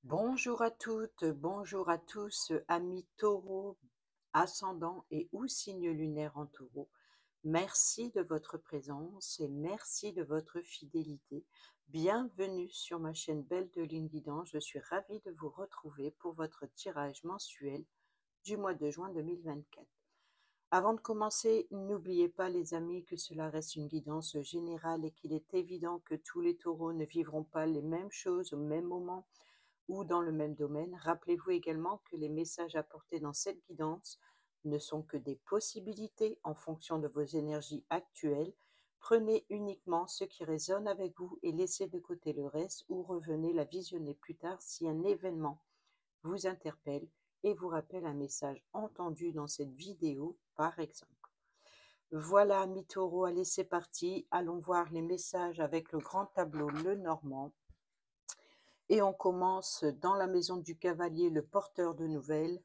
Bonjour à toutes, bonjour à tous, amis taureaux, ascendant et ou signe lunaire en taureau. Merci de votre présence et merci de votre fidélité. Bienvenue sur ma chaîne Belle de Lune Guidance. Je suis ravie de vous retrouver pour votre tirage mensuel du mois de juin 2024. Avant de commencer, n'oubliez pas les amis que cela reste une guidance générale et qu'il est évident que tous les taureaux ne vivront pas les mêmes choses au même moment ou dans le même domaine. Rappelez-vous également que les messages apportés dans cette guidance ne sont que des possibilités en fonction de vos énergies actuelles. Prenez uniquement ce qui résonne avec vous et laissez de côté le reste ou revenez la visionner plus tard si un événement vous interpelle et vous rappelle un message entendu dans cette vidéo, par exemple. Voilà, amis taureaux, allez, c'est parti. Allons voir les messages avec le grand tableau Le Normand. Et on commence dans la maison du cavalier, le porteur de nouvelles.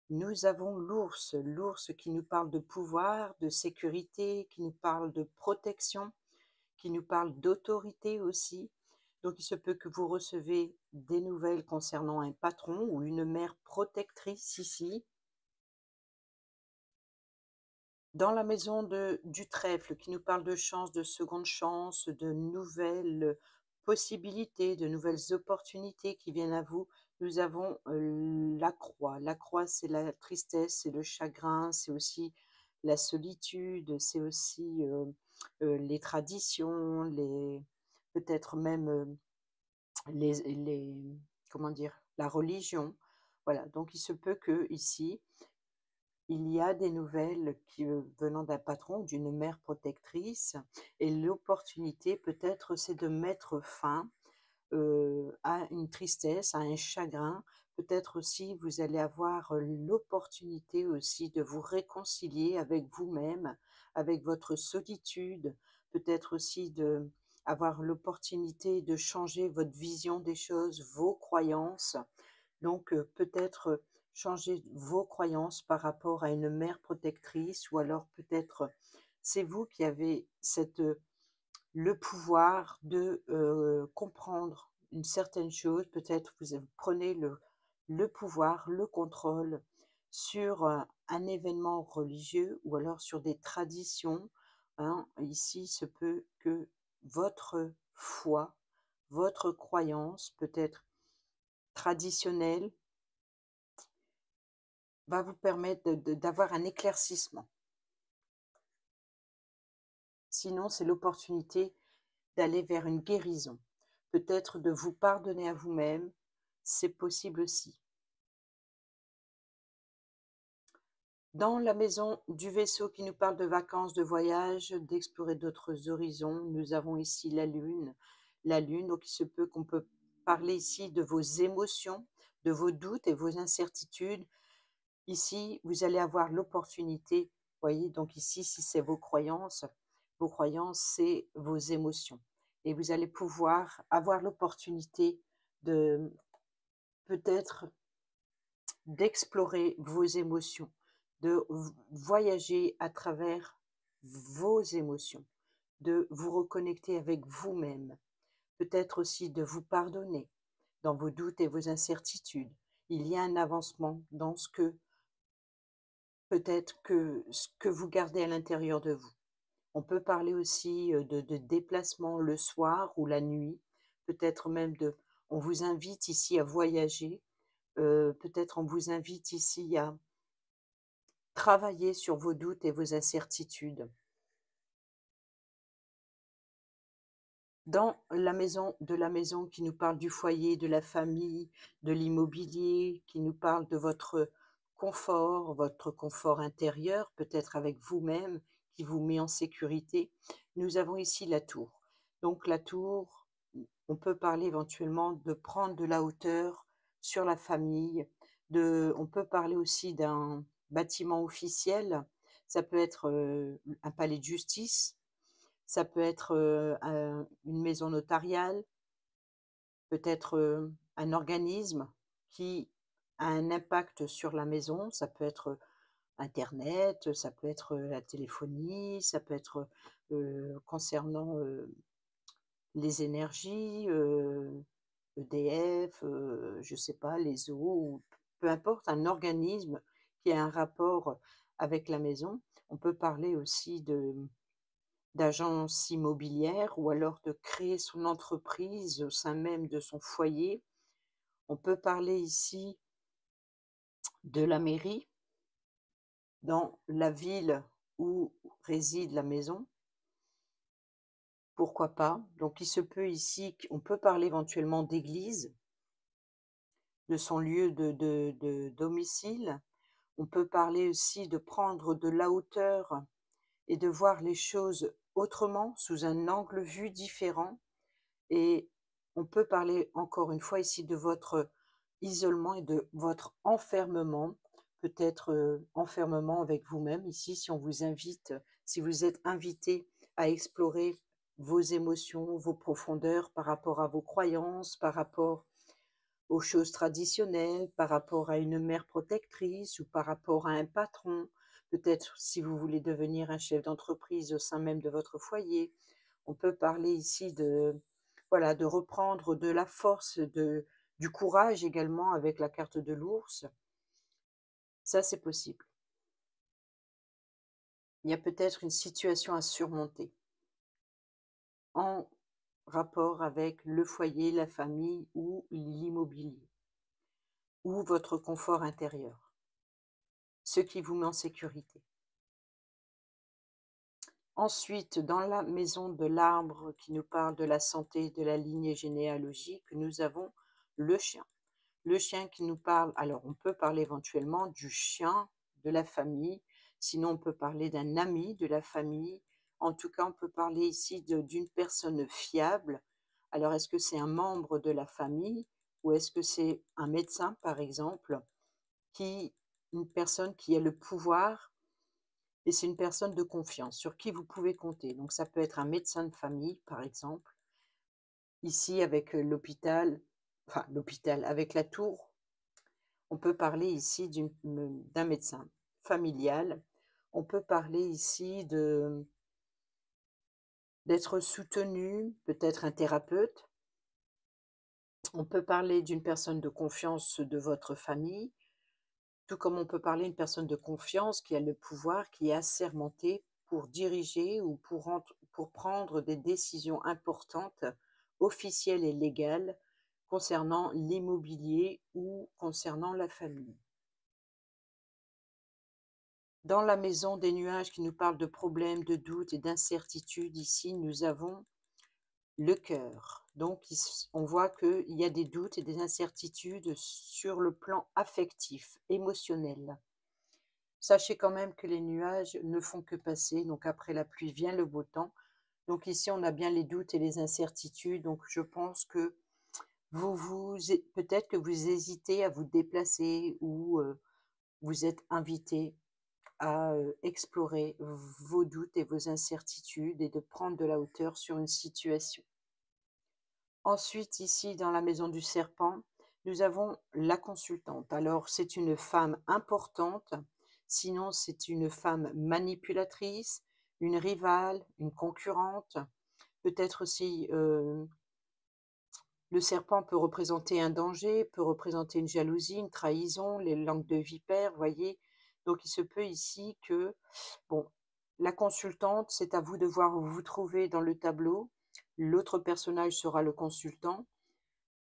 Nous avons l'ours, l'ours qui nous parle de pouvoir, de sécurité, qui nous parle de protection, qui nous parle d'autorité aussi. Donc il se peut que vous recevez des nouvelles concernant un patron ou une mère protectrice ici. Dans la maison du trèfle, qui nous parle de chance, de seconde chance, de nouvelles possibilités, de nouvelles opportunités qui viennent à vous, nous avons la croix. La croix, c'est la tristesse, c'est le chagrin, c'est aussi la solitude, c'est aussi les traditions, peut-être même les, comment dire, la religion. Voilà, donc il se peut que ici, il y a des nouvelles qui, venant d'un patron ou d'une mère protectrice et l'opportunité peut-être c'est de mettre fin, à une tristesse, à un chagrin. Peut-être aussi vous allez avoir, l'opportunité aussi de vous réconcilier avec vous-même, avec votre solitude. Peut-être aussi de avoir l'opportunité de changer votre vision des choses, vos croyances. Donc, peut-être changer vos croyances par rapport à une mère protectrice ou alors peut-être c'est vous qui avez le pouvoir de comprendre une certaine chose. Peut-être vous prenez le pouvoir, le contrôle sur un événement religieux ou alors sur des traditions. Hein. Ici, il se peut que votre foi, votre croyance, peut-être traditionnelle, va vous permettre d'avoir un éclaircissement. Sinon, c'est l'opportunité d'aller vers une guérison. Peut-être de vous pardonner à vous-même, c'est possible aussi. Dans la maison du vaisseau qui nous parle de vacances, de voyages, d'explorer d'autres horizons, nous avons ici la Lune. La Lune, donc il se peut qu'on peut parler ici de vos émotions, de vos doutes et vos incertitudes. Ici, vous allez avoir l'opportunité, voyez, donc ici, si c'est vos croyances, c'est vos émotions. Et vous allez pouvoir avoir l'opportunité de peut-être d'explorer vos émotions, de voyager à travers vos émotions, de vous reconnecter avec vous-même, peut-être aussi de vous pardonner dans vos doutes et vos incertitudes. Il y a un avancement dans ce que peut-être que ce que vous gardez à l'intérieur de vous. On peut parler aussi de déplacement le soir ou la nuit, peut-être même on vous invite ici à voyager, peut-être on vous invite ici à travailler sur vos doutes et vos incertitudes. Dans la maison qui nous parle du foyer, de la famille, de l'immobilier, qui nous parle de votre confort intérieur, peut-être avec vous-même, qui vous met en sécurité. Nous avons ici la tour. Donc la tour, on peut parler éventuellement de prendre de la hauteur sur la famille, on peut parler aussi d'un bâtiment officiel. Ça peut être un palais de justice, ça peut être une maison notariale, peut-être un organisme qui a un impact sur la maison. Ça peut être Internet, ça peut être la téléphonie, ça peut être concernant les énergies. EDF, je ne sais pas, les eaux, ou peu importe, un organisme qui a un rapport avec la maison. On peut parler aussi d'agence immobilière ou alors de créer son entreprise au sein même de son foyer. On peut parler ici de la mairie dans la ville où réside la maison. Pourquoi pas? Donc il se peut ici qu'on peut parler éventuellement d'église, de son lieu de domicile. On peut parler aussi de prendre de la hauteur et de voir les choses autrement, sous un angle vue différent. Et on peut parler encore une fois ici de votre isolement et de votre enfermement, peut-être enfermement avec vous-même ici, si on vous invite, si vous êtes invité à explorer vos émotions, vos profondeurs par rapport à vos croyances, par rapport aux choses traditionnelles, par rapport à une mère protectrice ou par rapport à un patron, peut-être si vous voulez devenir un chef d'entreprise au sein même de votre foyer. On peut parler ici de, voilà, de reprendre de la force, du courage également avec la carte de l'ours. Ça, c'est possible. Il y a peut-être une situation à surmonter en rapport avec le foyer, la famille ou l'immobilier ou votre confort intérieur, ce qui vous met en sécurité. Ensuite, dans la maison de l'arbre qui nous parle de la santé, de la lignée généalogique, nous avons le chien. Le chien qui nous parle, alors on peut parler éventuellement du chien de la famille, sinon on peut parler d'un ami de la famille. En tout cas, on peut parler ici d'une personne fiable. Alors, est-ce que c'est un membre de la famille ou est-ce que c'est un médecin, par exemple, qui, une personne qui a le pouvoir, et c'est une personne de confiance sur qui vous pouvez compter. Donc ça peut être un médecin de famille, par exemple. Ici, avec l'hôpital, enfin l'hôpital, avec la tour, on peut parler ici d'un médecin familial. On peut parler ici d'être soutenu, peut-être un thérapeute. On peut parler d'une personne de confiance de votre famille, tout comme on peut parler d'une personne de confiance qui a le pouvoir, qui est assermentée pour diriger ou pour prendre des décisions importantes, officielles et légales, concernant l'immobilier ou concernant la famille. Dans la maison des nuages qui nous parle de problèmes, de doutes et d'incertitudes, ici nous avons le cœur. Donc on voit qu'il y a des doutes et des incertitudes sur le plan affectif, émotionnel. Sachez quand même que les nuages ne font que passer, donc après la pluie vient le beau temps. Donc ici, on a bien les doutes et les incertitudes. Donc je pense que peut-être que vous hésitez à vous déplacer ou vous êtes invité à explorer vos doutes et vos incertitudes et de prendre de la hauteur sur une situation. Ensuite, ici, dans la maison du serpent, nous avons la consultante. Alors, c'est une femme importante, sinon c'est une femme manipulatrice, une rivale, une concurrente. Peut-être aussi, le serpent peut représenter un danger, peut représenter une jalousie, une trahison, les langues de vipère, voyez. Donc, il se peut ici que, bon, la consultante, c'est à vous de voir où vous vous trouvez dans le tableau. L'autre personnage sera le consultant.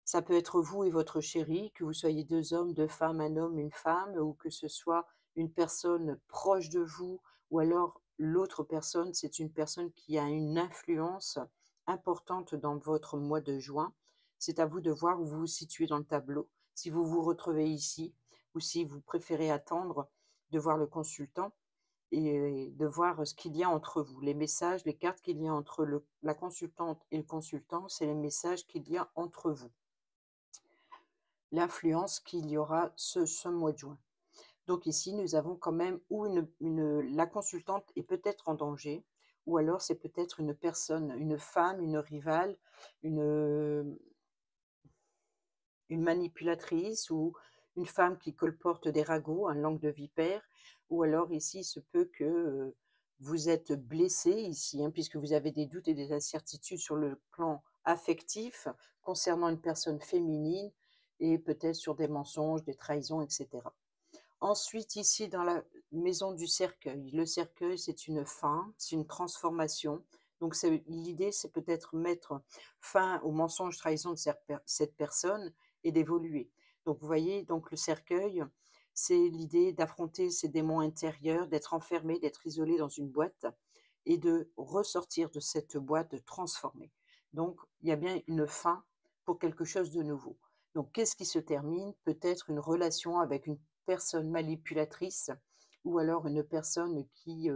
Ça peut être vous et votre chéri, que vous soyez 2 hommes, 2 femmes, un homme, une femme, ou que ce soit une personne proche de vous, ou alors l'autre personne, c'est une personne qui a une influence importante dans votre mois de juin. C'est à vous de voir où vous vous situez dans le tableau, si vous vous retrouvez ici, ou si vous préférez attendre de voir le consultant et de voir ce qu'il y a entre vous. Les messages, les cartes qu'il y a entre la consultante et le consultant, c'est les messages qu'il y a entre vous, l'influence qu'il y aura ce mois de juin. Donc ici, nous avons quand même ou la consultante est peut-être en danger, ou alors c'est peut-être une personne, une femme, une rivale, une, une manipulatrice ou une femme qui colporte des ragots, un langue de vipère, ou alors ici, il se peut que vous êtes blessé ici, hein, puisque vous avez des doutes et des incertitudes sur le plan affectif concernant une personne féminine et peut-être sur des mensonges, des trahisons, etc. Ensuite, ici, dans la maison du cercueil, le cercueil, c'est une fin, c'est une transformation. Donc, l'idée, c'est peut-être mettre fin aux mensonges, trahisons de cette personne et d'évoluer. Donc, vous voyez, donc le cercueil, c'est l'idée d'affronter ses démons intérieurs, d'être enfermé, d'être isolé dans une boîte et de ressortir de cette boîte transformée. Donc, il y a bien une fin pour quelque chose de nouveau. Donc, qu'est-ce qui se termine? Peut-être une relation avec une personne manipulatrice ou alors une personne qui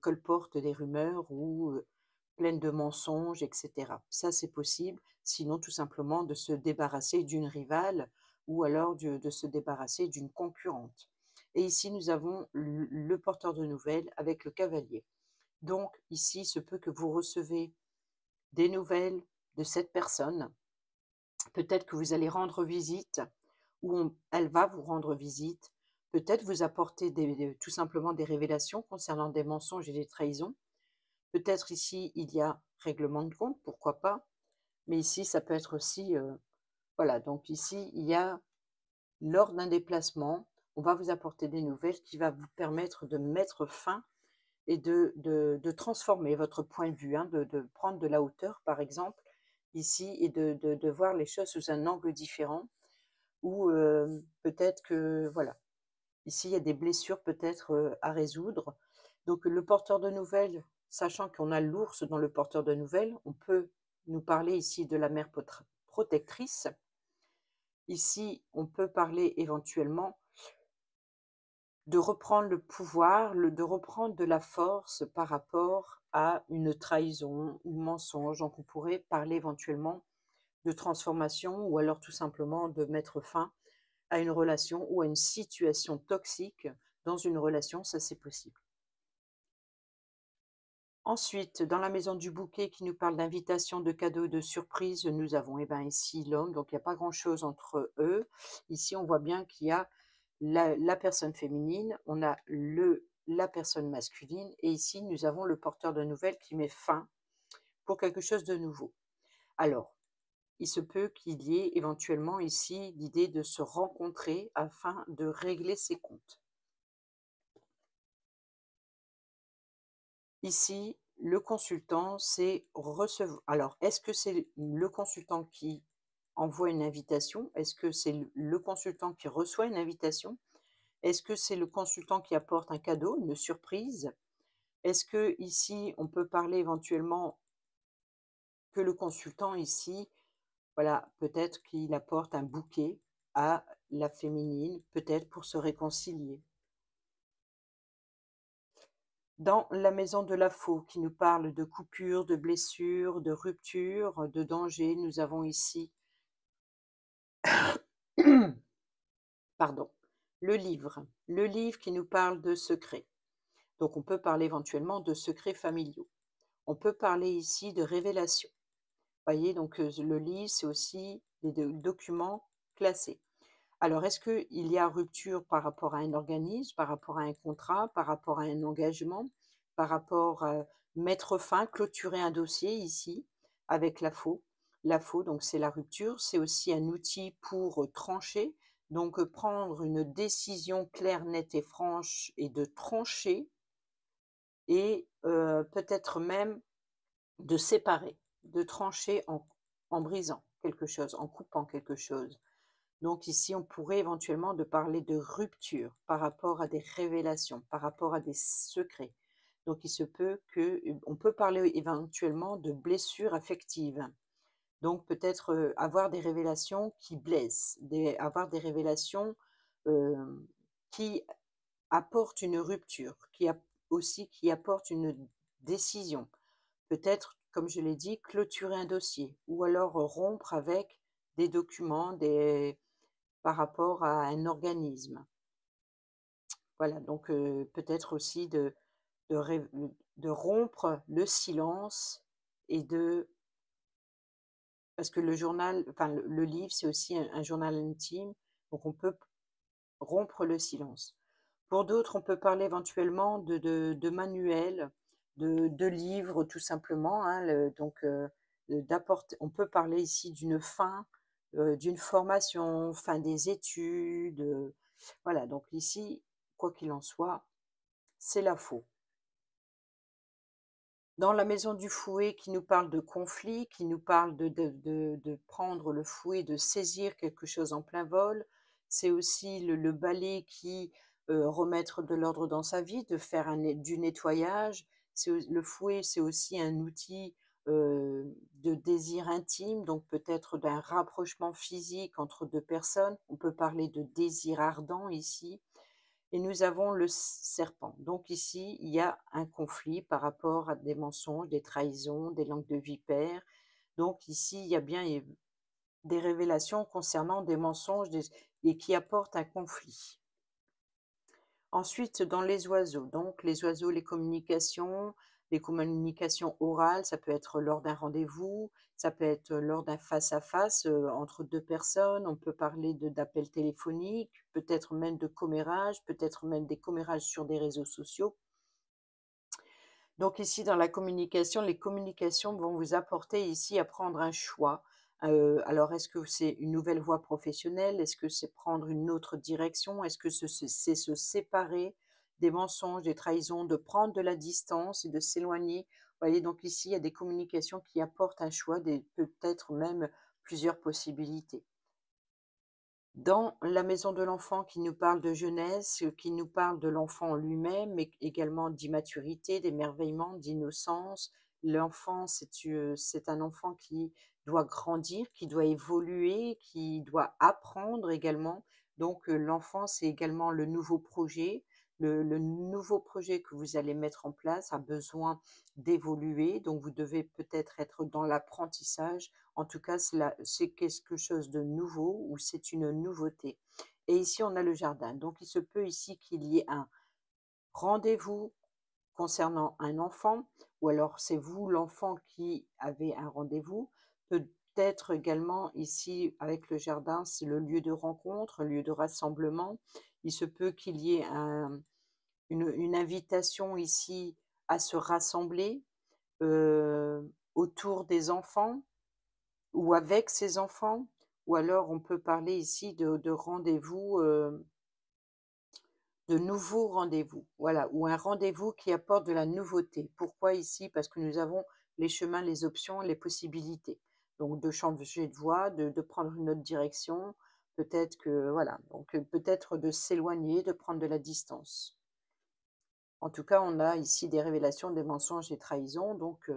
colporte des rumeurs ou pleine de mensonges, etc. Ça, c'est possible. Sinon, tout simplement de se débarrasser d'une rivale ou alors de se débarrasser d'une concurrente. Et ici, nous avons le porteur de nouvelles avec le cavalier. Donc, ici, il se peut que vous recevez des nouvelles de cette personne. Peut-être que vous allez rendre visite ou elle va vous rendre visite, peut-être vous apporter tout simplement des révélations concernant des mensonges et des trahisons. Peut-être ici, il y a règlement de compte, pourquoi pas, mais ici, ça peut être aussi, voilà, donc ici, il y a, lors d'un déplacement, on va vous apporter des nouvelles qui va vous permettre de mettre fin et de transformer votre point de vue, hein, de prendre de la hauteur, par exemple, ici, et de voir les choses sous un angle différent, ou peut-être que, voilà, ici, il y a des blessures peut-être à résoudre. Donc, le porteur de nouvelles, sachant qu'on a l'ours dans le porteur de nouvelles, on peut nous parler ici de la mère protectrice. Ici, on peut parler éventuellement de reprendre le pouvoir, de reprendre de la force par rapport à une trahison ou mensonge. Donc, on pourrait parler éventuellement de transformation ou alors tout simplement de mettre fin à une relation ou à une situation toxique dans une relation, ça c'est possible. Ensuite, dans la maison du bouquet qui nous parle d'invitation, de cadeaux, de surprises, nous avons ici l'homme, donc il n'y a pas grand-chose entre eux. Ici, on voit bien qu'il y a la personne féminine, on a la personne masculine, et ici, nous avons le porteur de nouvelles qui met fin pour quelque chose de nouveau. Alors, il se peut qu'il y ait éventuellement ici l'idée de se rencontrer afin de régler ses comptes. Ici, le consultant, c'est recevoir. Alors, est-ce que c'est le consultant qui envoie une invitation? Est-ce que c'est le consultant qui reçoit une invitation? Est-ce que c'est le consultant qui apporte un cadeau, une surprise? Est-ce que ici, on peut parler éventuellement que le consultant ici, voilà, peut-être qu'il apporte un bouquet à la féminine, peut-être pour se réconcilier. Dans la maison de la faux qui nous parle de coupures, de blessures, de ruptures, de dangers, nous avons ici pardon, le livre qui nous parle de secrets. Donc on peut parler éventuellement de secrets familiaux. On peut parler ici de révélations. Voyez, donc le livre, c'est aussi des documents classés. Alors, est-ce qu'il y a rupture par rapport à un organisme, par rapport à un contrat, par rapport à un engagement, par rapport à mettre fin, clôturer un dossier ici avec la faux? La faux, donc c'est la rupture, c'est aussi un outil pour trancher, donc prendre une décision claire, nette et franche et de trancher et peut-être même de séparer, de trancher en brisant quelque chose, en coupant quelque chose. Donc ici, on pourrait éventuellement de parler de rupture par rapport à des révélations, par rapport à des secrets. Donc il se peut que, on peut parler éventuellement de blessures affectives. Donc peut-être avoir des révélations qui blessent, avoir des révélations euh, qui apportent une rupture, aussi qui apportent une décision. Peut-être, comme je l'ai dit, clôturer un dossier ou alors rompre avec des documents, par rapport à un organisme. Voilà, donc peut-être aussi de, ré- de rompre le silence et de... Parce que le journal, enfin le livre, c'est aussi un journal intime, donc on peut rompre le silence. Pour d'autres, on peut parler éventuellement de manuels, de livres tout simplement, hein, donc d'apporter, on peut parler ici d'une fin, d'une formation, fin des études, voilà, donc ici, quoi qu'il en soit, c'est la faux. Dans la maison du fouet qui nous parle de conflit, qui nous parle de prendre le fouet, de saisir quelque chose en plein vol. C'est aussi le balai qui, remettre de l'ordre dans sa vie, de faire du nettoyage. Le fouet, c'est aussi un outil, de désir intime, donc peut-être d'un rapprochement physique entre 2 personnes. On peut parler de désir ardent ici. Et nous avons le serpent. Donc ici, il y a un conflit par rapport à des mensonges, des trahisons, des langues de vipère. Donc ici, il y a bien des révélations concernant des mensonges et qui apportent un conflit. Ensuite, dans les oiseaux, donc les oiseaux, les communications orales, ça peut être lors d'un rendez-vous, ça peut être lors d'un face-à-face entre 2 personnes, on peut parler d'appels téléphoniques, peut-être même de commérages, peut-être même des commérages sur des réseaux sociaux. Donc ici, dans la communication, les communications vont vous apporter ici à prendre un choix. Alors, est-ce que c'est une nouvelle voie professionnelle? Est-ce que c'est prendre une autre direction? Est-ce que c'est se séparer des mensonges, des trahisons, de prendre de la distance et de s'éloigner? Vous voyez, donc ici, il y a des communications qui apportent un choix, peut-être même plusieurs possibilités. Dans la maison de l'enfant qui nous parle de jeunesse, qui nous parle de l'enfant lui-même, mais également d'immaturité, d'émerveillement, d'innocence. L'enfant, c'est un enfant qui doit grandir, qui doit évoluer, qui doit apprendre également. Donc, l'enfant, c'est également le nouveau projet. Le nouveau projet que vous allez mettre en place a besoin d'évoluer. Donc, vous devez peut-être être dans l'apprentissage. En tout cas, c'est quelque chose de nouveau ou c'est une nouveauté. Et ici, on a le jardin. Donc, il se peut ici qu'il y ait un rendez-vous concernant un enfant, ou alors c'est vous, l'enfant, qui avez un rendez-vous. Peut-être également ici, avec le jardin, c'est le lieu de rencontre, le lieu de rassemblement. Il se peut qu'il y ait une invitation ici à se rassembler autour des enfants ou avec ses enfants, ou alors on peut parler ici de rendez-vous, de nouveaux rendez-vous, voilà, ou un rendez-vous qui apporte de la nouveauté. Pourquoi ici? Parce que nous avons les chemins, les options, les possibilités. Donc de changer de voie, de prendre une autre direction, peut-être que voilà, donc peut-être de s'éloigner, de prendre de la distance. En tout cas, on a ici des révélations, des mensonges, des trahisons, donc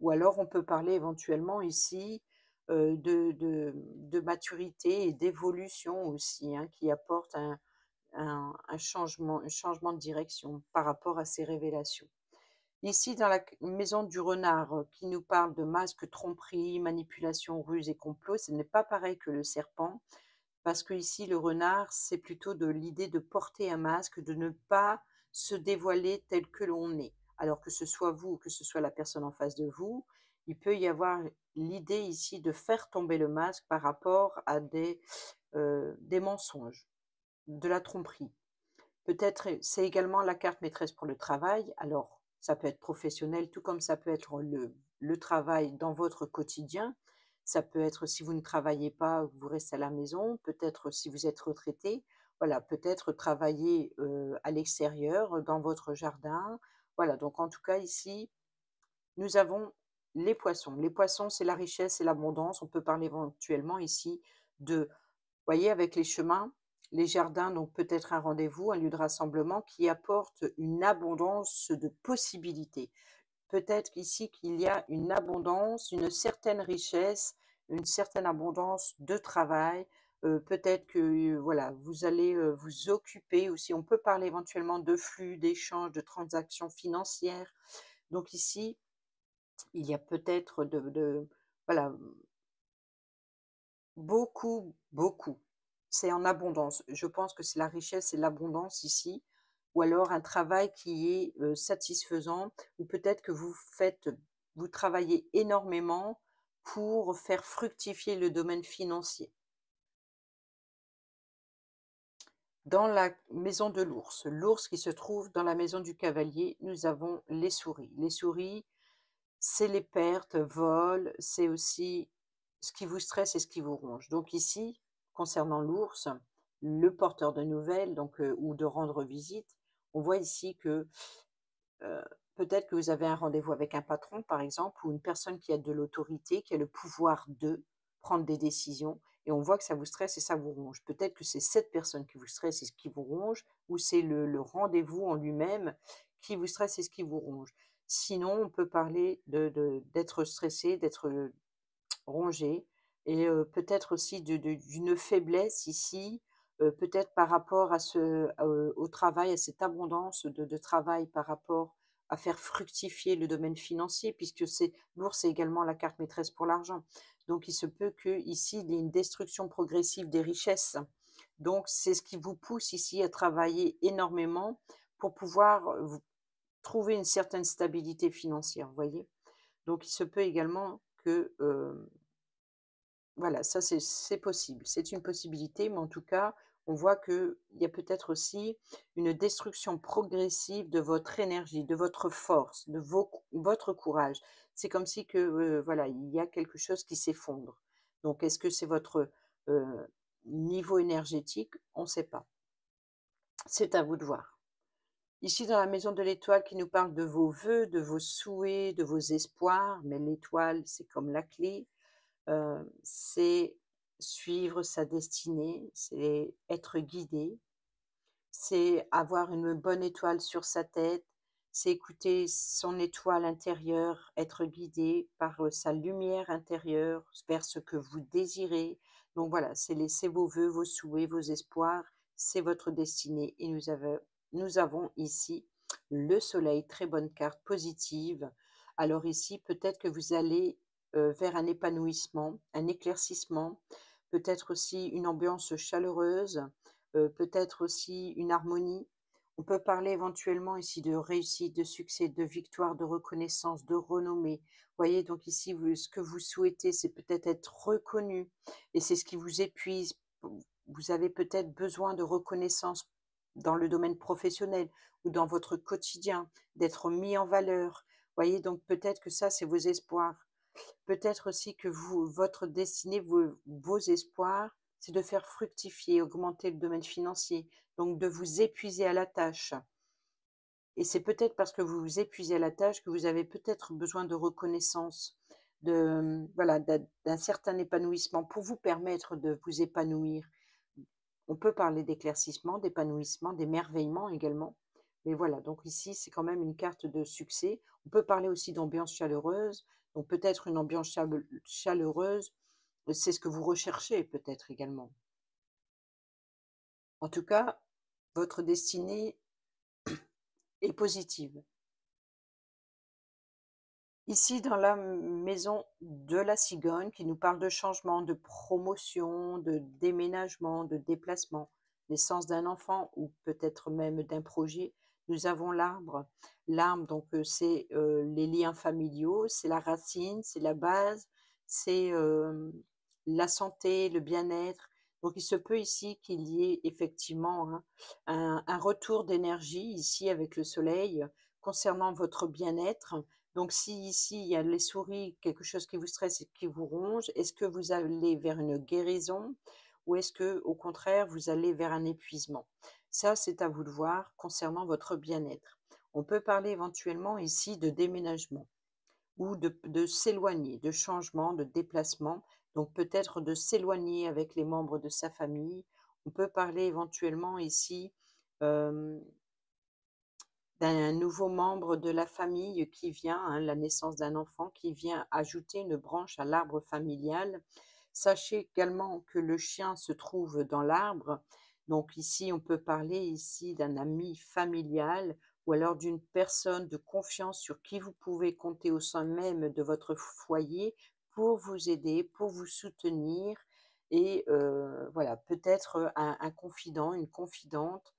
ou alors on peut parler éventuellement ici, de maturité et d'évolution aussi, hein, qui apporte un changement de direction par rapport à ces révélations. Ici, dans la maison du renard, qui nous parle de masques, tromperie, manipulation, ruse et complot, ce n'est pas pareil que le serpent, parce que ici le renard, c'est plutôt de l'idée de porter un masque, de ne pas se dévoiler tel que l'on est. Alors que ce soit vous ou que ce soit la personne en face de vous, il peut y avoir l'idée ici de faire tomber le masque par rapport à des mensonges, de la tromperie. Peut-être c'est également la carte maîtresse pour le travail. Alors, ça peut être professionnel, tout comme ça peut être le travail dans votre quotidien. Ça peut être si vous ne travaillez pas, vous restez à la maison. Peut-être si vous êtes retraité, voilà, peut-être travailler à l'extérieur, dans votre jardin. Voilà, donc en tout cas ici, nous avons les poissons. Les poissons, c'est la richesse et l'abondance. On peut parler éventuellement ici de, voyez, avec les chemins, les jardins, donc peut-être un rendez-vous, un lieu de rassemblement qui apporte une abondance de possibilités. Peut-être qu'ici qu'il y a une abondance, une certaine richesse, une certaine abondance de travail. Peut-être que voilà, vous allez vous occuper aussi. On peut parler éventuellement de flux, d'échanges, de transactions financières. Donc ici, il y a peut-être voilà, beaucoup, beaucoup. C'est en abondance. Je pense que c'est la richesse et l'abondance ici, ou alors un travail qui est, satisfaisant, ou peut-être que vous travaillez énormément pour faire fructifier le domaine financier. Dans la maison de l'ours qui se trouve dans la maison du cavalier, nous avons les souris. Les souris, c'est les pertes, vol, c'est aussi ce qui vous stresse et ce qui vous ronge. Donc ici, concernant l'ours, le porteur de nouvelles, donc ou de rendre visite, on voit ici que Heu, peut-être que vous avez un rendez-vous avec un patron, par exemple, ou une personne qui a de l'autorité, qui a le pouvoir de prendre des décisions et on voit que ça vous stresse et ça vous ronge. Peut-être que c'est cette personne qui vous stresse et ce qui vous ronge ou c'est le rendez-vous en lui-même qui vous stresse et ce qui vous ronge. Sinon, on peut parler d'être stressé, d'être, rongé et peut-être aussi d'une faiblesse ici, peut-être par rapport à au travail, à cette abondance de travail par rapport à faire fructifier le domaine financier puisque c'est l'ours, c'est également la carte maîtresse pour l'argent. Donc il se peut qu'ici, il y ait une destruction progressive des richesses. Donc c'est ce qui vous pousse ici à travailler énormément pour pouvoir, vous trouver une certaine stabilité financière, vous voyez? Donc il se peut également que, voilà, ça c'est possible. C'est une possibilité, mais en tout cas, on voit qu'il y a peut-être aussi une destruction progressive de votre énergie, de votre force, de votre courage. C'est comme si que, voilà, il y a quelque chose qui s'effondre. Donc est-ce que c'est votre, niveau énergétique? On ne sait pas. C'est à vous de voir. Ici, dans la maison de l'étoile qui nous parle de vos vœux, de vos souhaits, de vos espoirs, mais l'étoile, c'est comme la clé. C'est suivre sa destinée, c'est être guidé, c'est avoir une bonne étoile sur sa tête, c'est écouter son étoile intérieure, être guidé par, sa lumière intérieure vers ce que vous désirez. Donc voilà, c'est vos vœux, vos souhaits, vos espoirs, c'est votre destinée et nous avons ici le soleil, très bonne carte positive. Alors ici, peut-être que vous allez, vers un épanouissement, un éclaircissement, peut-être aussi une ambiance chaleureuse, peut-être aussi une harmonie. On peut parler éventuellement ici de réussite, de succès, de victoire, de reconnaissance, de renommée. Vous voyez, donc ici, ce que vous souhaitez, c'est peut-être être reconnu et c'est ce qui vous épuise. Vous avez peut-être besoin de reconnaissance dans le domaine professionnel ou dans votre quotidien, d'être mis en valeur. Vous voyez, donc peut-être que ça, c'est vos espoirs. Peut-être aussi que votre destinée, vos espoirs, c'est de faire fructifier, augmenter le domaine financier, donc de vous épuiser à la tâche. Et c'est peut-être parce que vous vous épuisez à la tâche que vous avez peut-être besoin de reconnaissance, voilà, d'un certain épanouissement pour vous permettre de vous épanouir. On peut parler d'éclaircissement, d'épanouissement, d'émerveillement également. Mais voilà, donc ici, c'est quand même une carte de succès. On peut parler aussi d'ambiance chaleureuse. Donc peut-être une ambiance chaleureuse, c'est ce que vous recherchez peut-être également. En tout cas, votre destinée est positive. Ici, dans la maison de la cigogne, qui nous parle de changement, de promotion, de déménagement, de déplacement, naissance d'un enfant ou peut-être même d'un projet, nous avons l'arbre. L'arbre, donc, c'est les liens familiaux, c'est la racine, c'est la base, c'est la santé, le bien-être. Donc, il se peut ici qu'il y ait effectivement hein, un retour d'énergie ici avec le soleil concernant votre bien-être. Donc si ici, il y a les souris, quelque chose qui vous stresse et qui vous ronge, est-ce que vous allez vers une guérison ou est-ce que, au contraire, vous allez vers un épuisement? Ça, c'est à vous de voir concernant votre bien-être. On peut parler éventuellement ici de déménagement ou de s'éloigner, de changement, de déplacement. Donc peut-être de s'éloigner avec les membres de sa famille. On peut parler éventuellement ici d'un nouveau membre de la famille qui vient, hein, la naissance d'un enfant qui vient ajouter une branche à l'arbre familial. Sachez également que le chien se trouve dans l'arbre. Donc ici, on peut parler ici d'un ami familial ou alors d'une personne de confiance sur qui vous pouvez compter au sein même de votre foyer pour vous aider, pour vous soutenir et voilà, peut-être un confident, une confidente,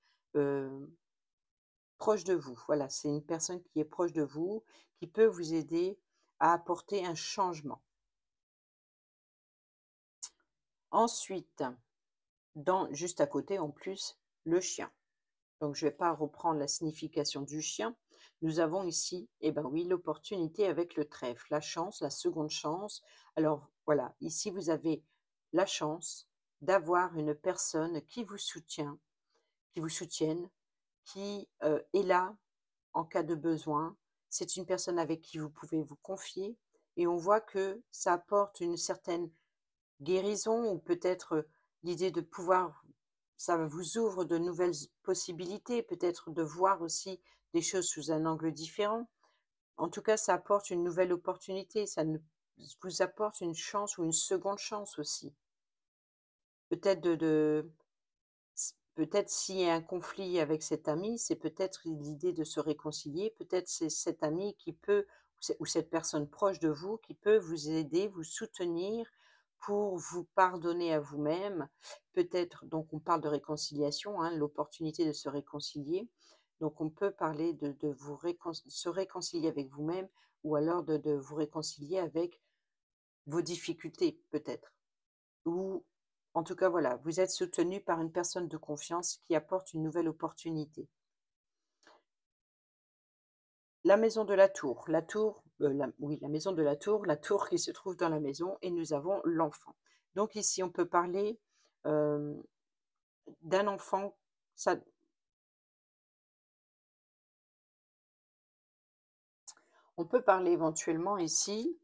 proche de vous, voilà, c'est une personne qui est proche de vous, qui peut vous aider à apporter un changement. Ensuite, juste à côté en plus, le chien. Donc je ne vais pas reprendre la signification du chien. Nous avons ici, eh ben oui, l'opportunité avec le trèfle, la chance, la seconde chance. Alors voilà, ici vous avez la chance d'avoir une personne qui vous soutient, qui vous soutienne, qui est là en cas de besoin. C'est une personne avec qui vous pouvez vous confier et on voit que ça apporte une certaine guérison ou peut-être l'idée de pouvoir, ça vous ouvre de nouvelles possibilités, peut-être de voir aussi des choses sous un angle différent. En tout cas, ça apporte une nouvelle opportunité, ça vous apporte une chance ou une seconde chance aussi. Peut-être peut-être s'il y a un conflit avec cet ami, c'est peut-être l'idée de se réconcilier. Peut-être c'est cet ami qui peut, ou cette personne proche de vous qui peut vous aider, vous soutenir pour vous pardonner à vous-même. Peut-être, donc on parle de réconciliation, hein, l'opportunité de se réconcilier. Donc on peut parler de se réconcilier avec vous-même ou alors de vous réconcilier avec vos difficultés peut-être. Ou en tout cas, voilà, vous êtes soutenu par une personne de confiance qui apporte une nouvelle opportunité. La maison de la tour, oui, la maison de la tour qui se trouve dans la maison et nous avons l'enfant. Donc ici, on peut parler euh, d'un enfant, ça, on peut parler éventuellement ici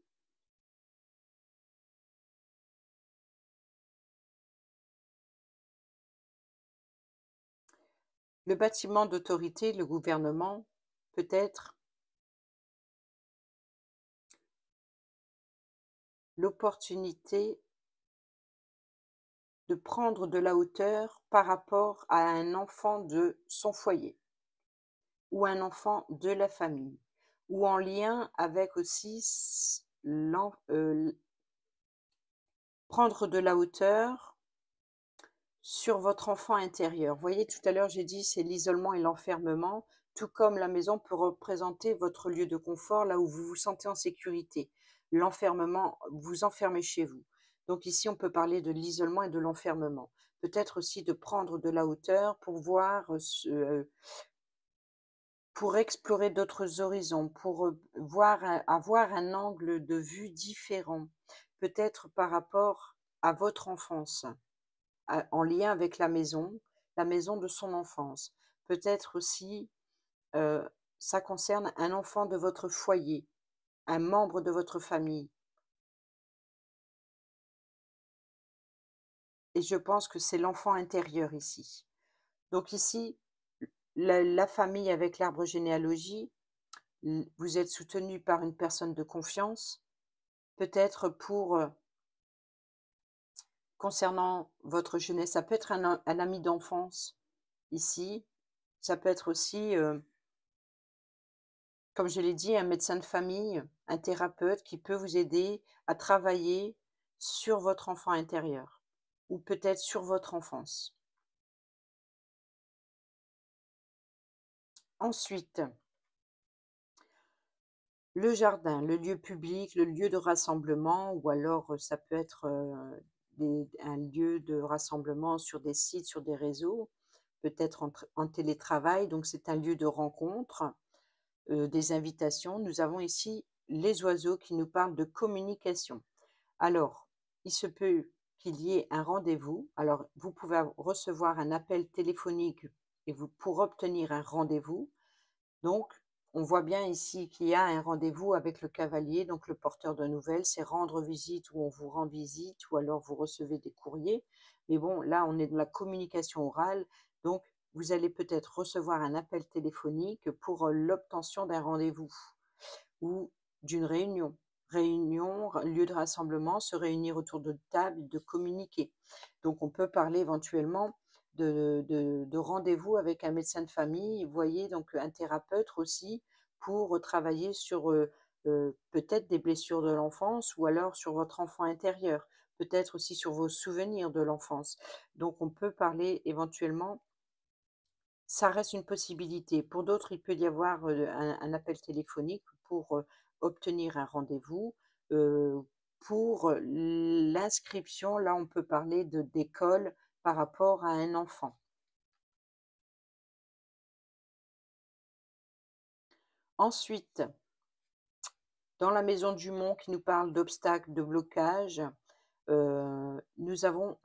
le bâtiment d'autorité, le gouvernement, peut-être l'opportunité de prendre de la hauteur par rapport à un enfant de son foyer ou un enfant de la famille, ou en lien avec aussi prendre de la hauteur sur votre enfant intérieur. Vous voyez, tout à l'heure, j'ai dit c'est l'isolement et l'enfermement, tout comme la maison peut représenter votre lieu de confort, là où vous vous sentez en sécurité. L'enfermement, vous enfermez chez vous. Donc ici, on peut parler de l'isolement et de l'enfermement. Peut-être aussi de prendre de la hauteur pour voir pour explorer d'autres horizons, pour, avoir un angle de vue différent, peut-être par rapport à votre enfance, en lien avec la maison de son enfance. Peut-être aussi, heu, ça concerne un enfant de votre foyer, un membre de votre famille et je pense que c'est l'enfant intérieur ici. Donc ici, la famille avec l'arbre généalogie, vous êtes soutenu par une personne de confiance, peut-être pour, concernant votre jeunesse, ça peut être un ami d'enfance ici, ça peut être aussi, comme je l'ai dit, un médecin de famille, un thérapeute qui peut vous aider à travailler sur votre enfant intérieur ou peut-être sur votre enfance. Ensuite, le jardin, le lieu public, le lieu de rassemblement ou alors, ça peut être, un lieu de rassemblement sur des sites, sur des réseaux, peut-être en télétravail, donc c'est un lieu de rencontre. Des invitations, nous avons ici les oiseaux qui nous parlent de communication. Alors, il se peut qu'il y ait un rendez-vous. Alors, vous pouvez recevoir un appel téléphonique et vous pour obtenir un rendez-vous. Donc, on voit bien ici qu'il y a un rendez-vous avec le cavalier, donc le porteur de nouvelles, c'est rendre visite ou on vous rend visite ou alors vous recevez des courriers. Mais bon, là, on est dans la communication orale, donc vous allez peut-être recevoir un appel téléphonique pour l'obtention d'un rendez-vous ou d'une réunion. Réunion, lieu de rassemblement, se réunir autour de table, de communiquer. Donc on peut parler éventuellement de rendez-vous avec un médecin de famille, vous voyez, donc un thérapeute aussi, pour travailler sur peut-être des blessures de l'enfance ou alors sur votre enfant intérieur, peut-être aussi sur vos souvenirs de l'enfance. Donc on peut parler éventuellement, ça reste une possibilité. Pour d'autres, il peut y avoir un appel téléphonique pour obtenir un rendez-vous. Pour l'inscription, là, on peut parler d'école par rapport à un enfant. Ensuite, dans la maison du Mont qui nous parle d'obstacles, de blocages, nous avons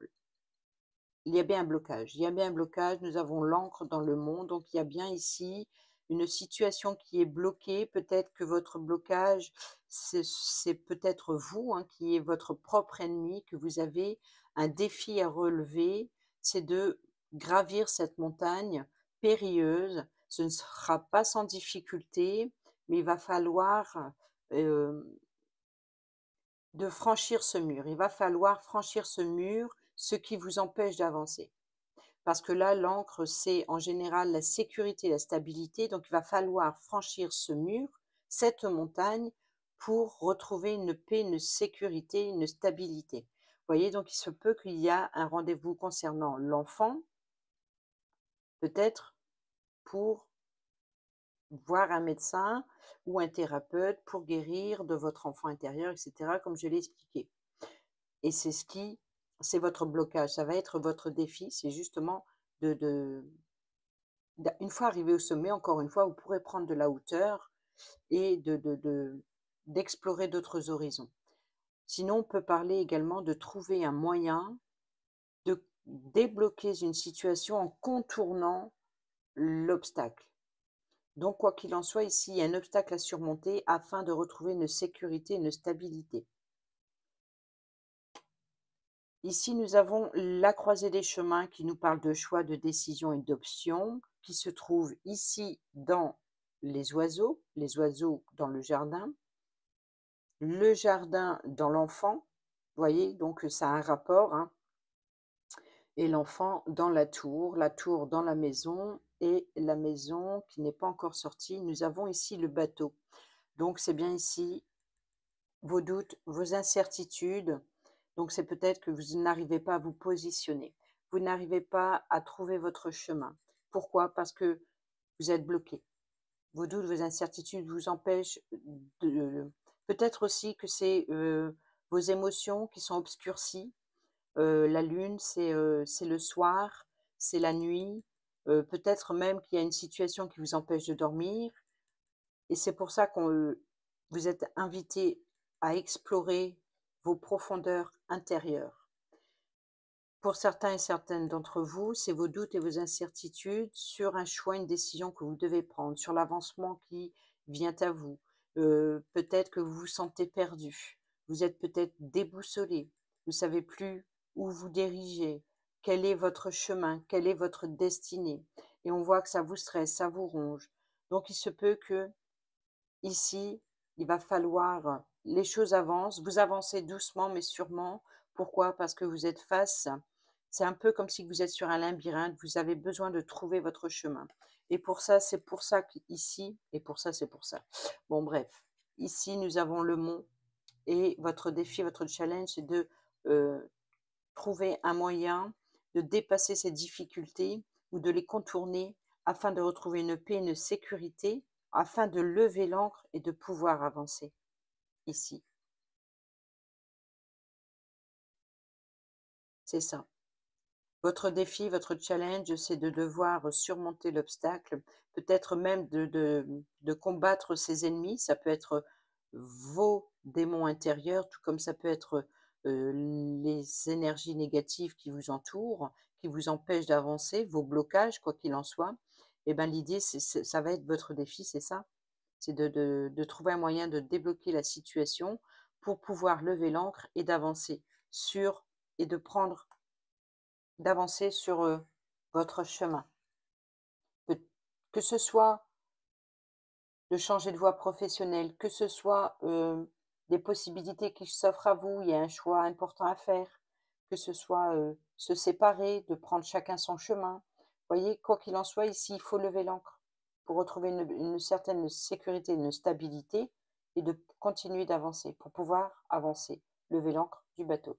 il y a bien un blocage. Il y a bien un blocage. Nous avons l'encre dans le monde. Donc, il y a bien ici une situation qui est bloquée. Peut-être que votre blocage, c'est peut-être vous, hein, qui est votre propre ennemi, que vous avez un défi à relever. C'est de gravir cette montagne périlleuse. Ce ne sera pas sans difficulté, mais il va falloir euh, de franchir ce mur. Il va falloir franchir ce mur, ce qui vous empêche d'avancer. Parce que là, l'encre, c'est en général la sécurité, la stabilité. Donc, il va falloir franchir ce mur, cette montagne, pour retrouver une paix, une sécurité, une stabilité. Vous voyez, donc il se peut qu'il y a un rendez-vous concernant l'enfant, peut-être pour voir un médecin ou un thérapeute pour guérir de votre enfant intérieur, etc., comme je l'ai expliqué. Et c'est votre blocage, ça va être votre défi, c'est justement une fois arrivé au sommet, encore une fois, vous pourrez prendre de la hauteur et d'explorer d'autres horizons. Sinon, on peut parler également de trouver un moyen de débloquer une situation en contournant l'obstacle. Donc, quoi qu'il en soit, ici, il y a un obstacle à surmonter afin de retrouver une sécurité, une stabilité. Ici, nous avons la croisée des chemins qui nous parle de choix, de décision et d'options, qui se trouve ici dans les oiseaux dans le jardin dans l'enfant. Vous voyez, donc ça a un rapport, hein, et l'enfant dans la tour dans la maison et la maison qui n'est pas encore sortie. Nous avons ici le bateau. Donc c'est bien ici vos doutes, vos incertitudes. Donc c'est peut-être que vous n'arrivez pas à vous positionner. Vous n'arrivez pas à trouver votre chemin. Pourquoi? Parce que vous êtes bloqué. Vos doutes, vos incertitudes vous empêchent de... Peut-être aussi que c'est vos émotions qui sont obscurcies. La lune, c'est le soir, c'est la nuit. Peut-être même qu'il y a une situation qui vous empêche de dormir. Et c'est pour ça que vous êtes invité à explorer vos profondeurs intérieures. Pour certains et certaines d'entre vous, c'est vos doutes et vos incertitudes sur un choix, une décision que vous devez prendre, sur l'avancement qui vient à vous. Peut-être que vous vous sentez perdu, vous êtes peut-être déboussolé, vous ne savez plus où vous dirigez, quel est votre chemin, quelle est votre destinée. Et on voit que ça vous stresse, ça vous ronge. Donc il se peut que ici, il va falloir, les choses avancent, vous avancez doucement mais sûrement. Pourquoi? Parce que vous êtes face, c'est un peu comme si vous êtes sur un labyrinthe, vous avez besoin de trouver votre chemin. Et pour ça, c'est pour ça qu'ici, et pour ça, c'est pour ça. Bon, bref, ici, nous avons le mont et votre défi, votre challenge, c'est de trouver un moyen de dépasser ces difficultés ou de les contourner afin de retrouver une paix, une sécurité, afin de lever l'ancre et de pouvoir avancer ici. C'est ça. Votre défi, votre challenge, c'est de devoir surmonter l'obstacle, peut-être même de combattre ses ennemis. Ça peut être vos démons intérieurs, tout comme ça peut être les énergies négatives qui vous entourent, qui vous empêchent d'avancer, vos blocages, quoi qu'il en soit. Et ben l'idée, ça va être votre défi, c'est ça. C'est de trouver un moyen de débloquer la situation pour pouvoir lever l'ancre et d'avancer sur et de prendre d'avancer sur votre chemin. Que, que ce soit de changer de voie professionnelle, que ce soit des possibilités qui s'offrent à vous, il y a un choix important à faire, que ce soit se séparer, de prendre chacun son chemin. Vous voyez, quoi qu'il en soit, ici, il faut lever l'ancre pour retrouver une certaine sécurité, une stabilité et de continuer d'avancer pour pouvoir avancer, lever l'ancre du bateau.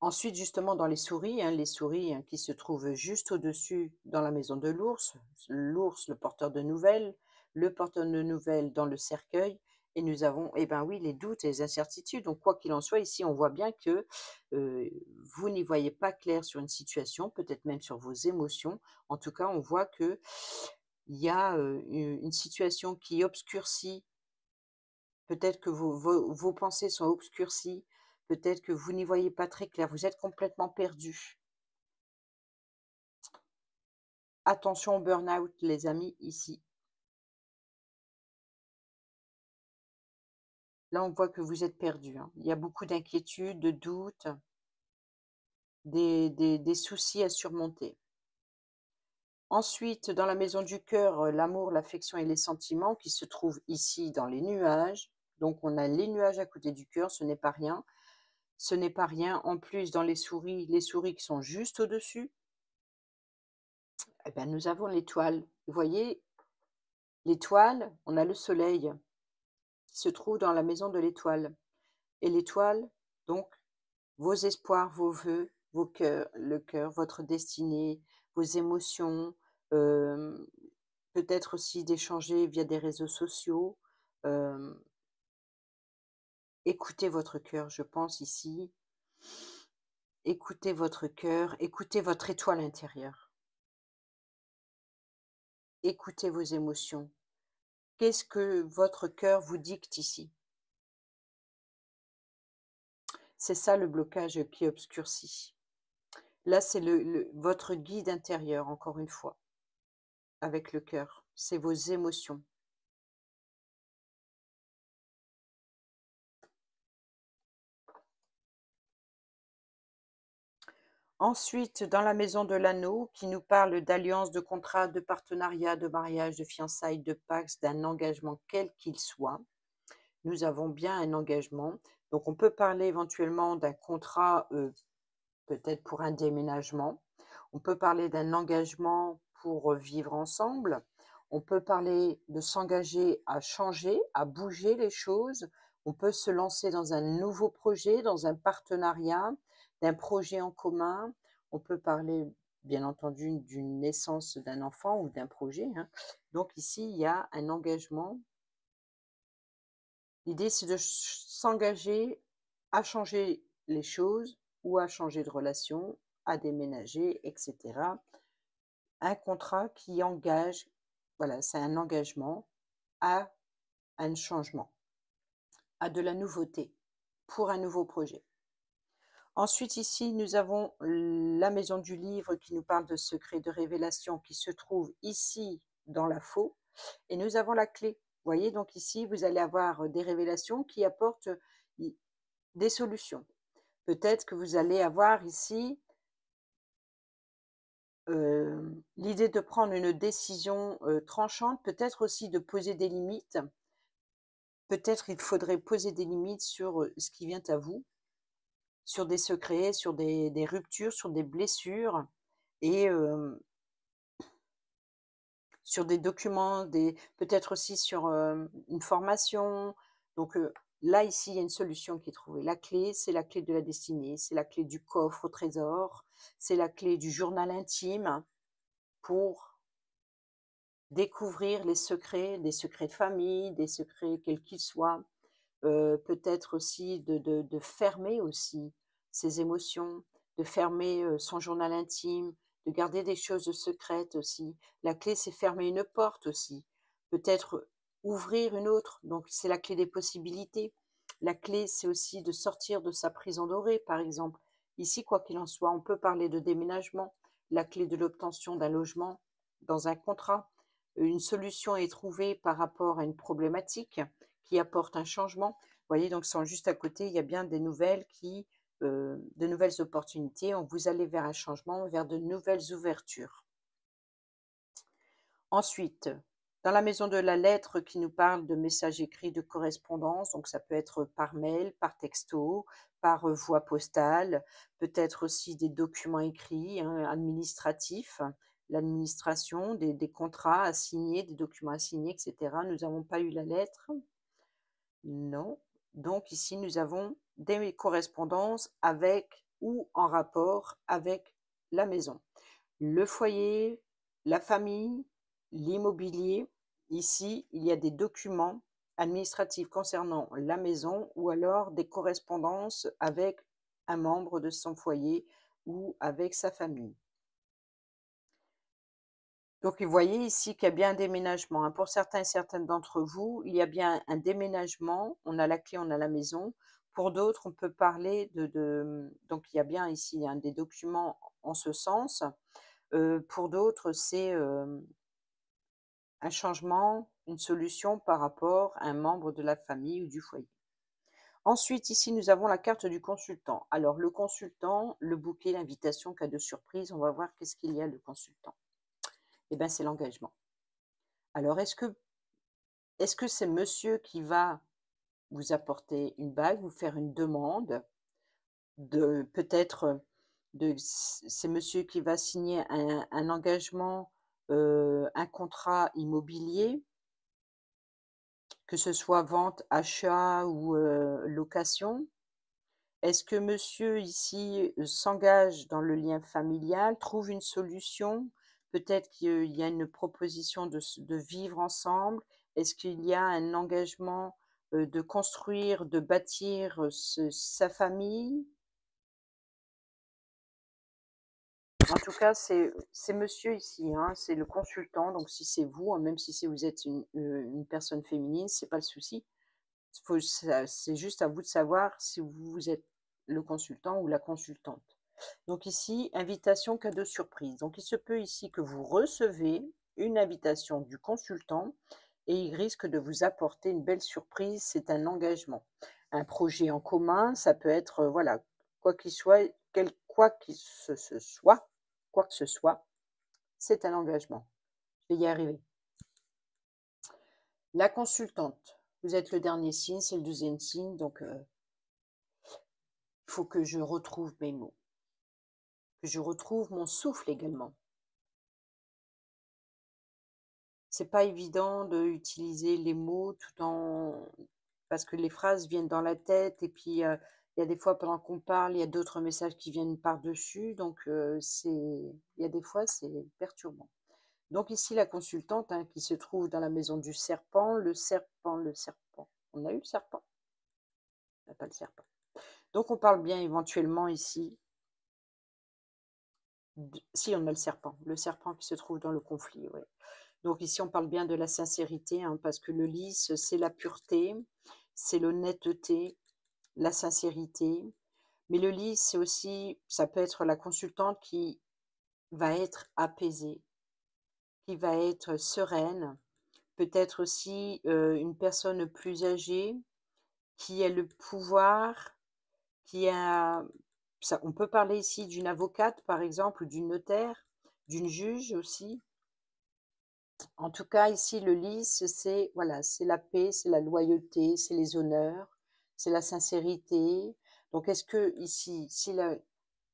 Ensuite, justement, dans les souris, hein, qui se trouvent juste au-dessus dans la maison de l'ours, le porteur de nouvelles, le porteur de nouvelles dans le cercueil, et nous avons, eh ben oui, les doutes et les incertitudes. Donc, quoi qu'il en soit, ici, on voit bien que vous n'y voyez pas clair sur une situation, peut-être même sur vos émotions. En tout cas, on voit que il y a une situation qui obscurcit, peut-être que vos pensées sont obscurcies, peut-être que vous n'y voyez pas très clair, vous êtes complètement perdu. Attention au burn-out, les amis, ici. Là, on voit que vous êtes perdu, hein. Il y a beaucoup d'inquiétudes, de doutes, des soucis à surmonter. Ensuite, dans la maison du cœur, l'amour, l'affection et les sentiments qui se trouvent ici dans les nuages. Donc, on a les nuages à côté du cœur, ce n'est pas rien. Ce n'est pas rien. En plus, dans les souris qui sont juste au-dessus, eh ben, nous avons l'étoile. Vous voyez, l'étoile, on a le soleil qui se trouve dans la maison de l'étoile. Et l'étoile, donc, vos espoirs, vos vœux, vos cœurs, le cœur, votre destinée, vos émotions, euh, peut-être aussi d'échanger via des réseaux sociaux. euh, Écoutez votre cœur, je pense ici. Écoutez votre cœur, écoutez votre étoile intérieure. Écoutez vos émotions. Qu'est-ce que votre cœur vous dicte ici? C'est ça le blocage qui obscurcit. Là, c'est votre guide intérieur, encore une fois, avec le cœur. C'est vos émotions. Ensuite, dans la maison de l'anneau, qui nous parle d'alliance, de contrat, de partenariat, de mariage, de fiançailles, de pax, d'un engagement quel qu'il soit, nous avons bien un engagement. Donc, on peut parler éventuellement d'un contrat, peut-être pour un déménagement. On peut parler d'un engagement pour vivre ensemble. On peut parler de s'engager à changer, à bouger les choses. On peut se lancer dans un nouveau projet, dans un partenariat, d'un projet en commun. On peut parler, bien entendu, d'une naissance d'un enfant ou d'un projet, hein. Donc ici, il y a un engagement. L'idée, c'est de s'engager à changer les choses ou à changer de relation, à déménager, etc. Un contrat qui engage, voilà, c'est un engagement à un changement, à de la nouveauté, pour un nouveau projet. Ensuite, ici, nous avons la maison du livre qui nous parle de secrets, de révélations qui se trouve ici dans la faux. Et nous avons la clé. Vous voyez, donc ici, vous allez avoir des révélations qui apportent des solutions. Peut-être que vous allez avoir ici l'idée de prendre une décision tranchante, peut-être aussi de poser des limites. Peut-être il faudrait poser des limites sur ce qui vient à vous, sur des secrets, sur des ruptures, sur des blessures et sur des documents, peut-être aussi sur une formation. Donc là, ici, il y a une solution qui est trouvée. La clé, c'est la clé de la destinée, c'est la clé du coffre au trésor, c'est la clé du journal intime pour découvrir les secrets, des secrets de famille, des secrets quels qu'ils soient. Peut-être aussi de fermer aussi ses émotions, de fermer son journal intime, de garder des choses secrètes aussi. La clé, c'est fermer une porte aussi. Peut-être ouvrir une autre. Donc, c'est la clé des possibilités. La clé, c'est aussi de sortir de sa prison dorée, par exemple. Ici, quoi qu'il en soit, on peut parler de déménagement. La clé de l'obtention d'un logement dans un contrat. Une solution est trouvée par rapport à une problématique qui apporte un changement. Vous voyez, donc sont juste à côté, il y a bien des nouvelles de nouvelles opportunités. On vous allez vers un changement, vers de nouvelles ouvertures. Ensuite, dans la maison de la lettre qui nous parle de messages écrits, de correspondance, donc ça peut être par mail, par texto, par voie postale, peut-être aussi des documents écrits, hein, administratifs, l'administration, des contrats à signer, des documents à signer, etc. Nous n'avons pas eu la lettre. Non. Donc ici, nous avons des correspondances avec ou en rapport avec la maison. Le foyer, la famille, l'immobilier. Ici, il y a des documents administratifs concernant la maison ou alors des correspondances avec un membre de son foyer ou avec sa famille. Donc vous voyez ici qu'il y a bien un déménagement, hein. Pour certains et certaines d'entre vous, il y a bien un déménagement. On a la clé, on a la maison. Pour d'autres, on peut parler donc il y a bien ici, hein, des documents en ce sens. Pour d'autres, c'est, un changement, une solution par rapport à un membre de la famille ou du foyer. Ensuite, ici, nous avons la carte du consultant. Alors le consultant, le bouquet, l'invitation, cadeau surprise, on va voir qu'est-ce qu'il y a le consultant. Eh bien, c'est l'engagement. Alors est-ce que c'est monsieur qui va vous apporter une bague, vous faire une demande de peut-être, c'est monsieur qui va signer un engagement, un contrat immobilier, que ce soit vente, achat ou, location? Est-ce que monsieur ici, s'engage dans le lien familial, trouve une solution? Peut-être qu'il y a une proposition de vivre ensemble? Est-ce qu'il y a un engagement, de construire, de bâtir, sa famille? En tout cas, c'est monsieur ici, hein, c'est le consultant, donc si c'est vous, hein, même si vous êtes une personne féminine, c'est pas le souci. C'est juste à vous de savoir si vous êtes le consultant ou la consultante. Donc ici, invitation cadeau surprise. Donc il se peut ici que vous recevez une invitation du consultant et il risque de vous apporter une belle surprise. C'est un engagement. Un projet en commun, ça peut être, voilà, quoi qu'il soit, quoi qu'il se soit, quoi que ce soit, c'est un engagement. Je vais y arriver. La consultante, vous êtes le dernier signe, c'est le deuxième signe, donc il faut que je retrouve mes mots, que je retrouve mon souffle également. C'est pas évident d'utiliser les mots tout en parce que les phrases viennent dans la tête et puis, il y a des fois pendant qu'on parle, il y a d'autres messages qui viennent par-dessus donc il y a des fois, c'est perturbant. Donc ici, la consultante, hein, qui se trouve dans la maison du serpent, le serpent. On a eu le serpent? On n'a pas le serpent. Donc on parle bien éventuellement ici si on a le serpent qui se trouve dans le conflit, ouais. Donc ici, on parle bien de la sincérité, hein, parce que le lys, c'est la pureté, c'est l'honnêteté, la sincérité. Mais le lys, c'est aussi, ça peut être la consultante qui va être apaisée, qui va être sereine, peut-être aussi une personne plus âgée qui a le pouvoir, qui a, on peut parler ici d'une avocate, par exemple, ou d'une notaire, d'une juge aussi. En tout cas, ici, le lys, c'est voilà, c'est la paix, c'est la loyauté, c'est les honneurs, c'est la sincérité. Donc, est-ce que ici, si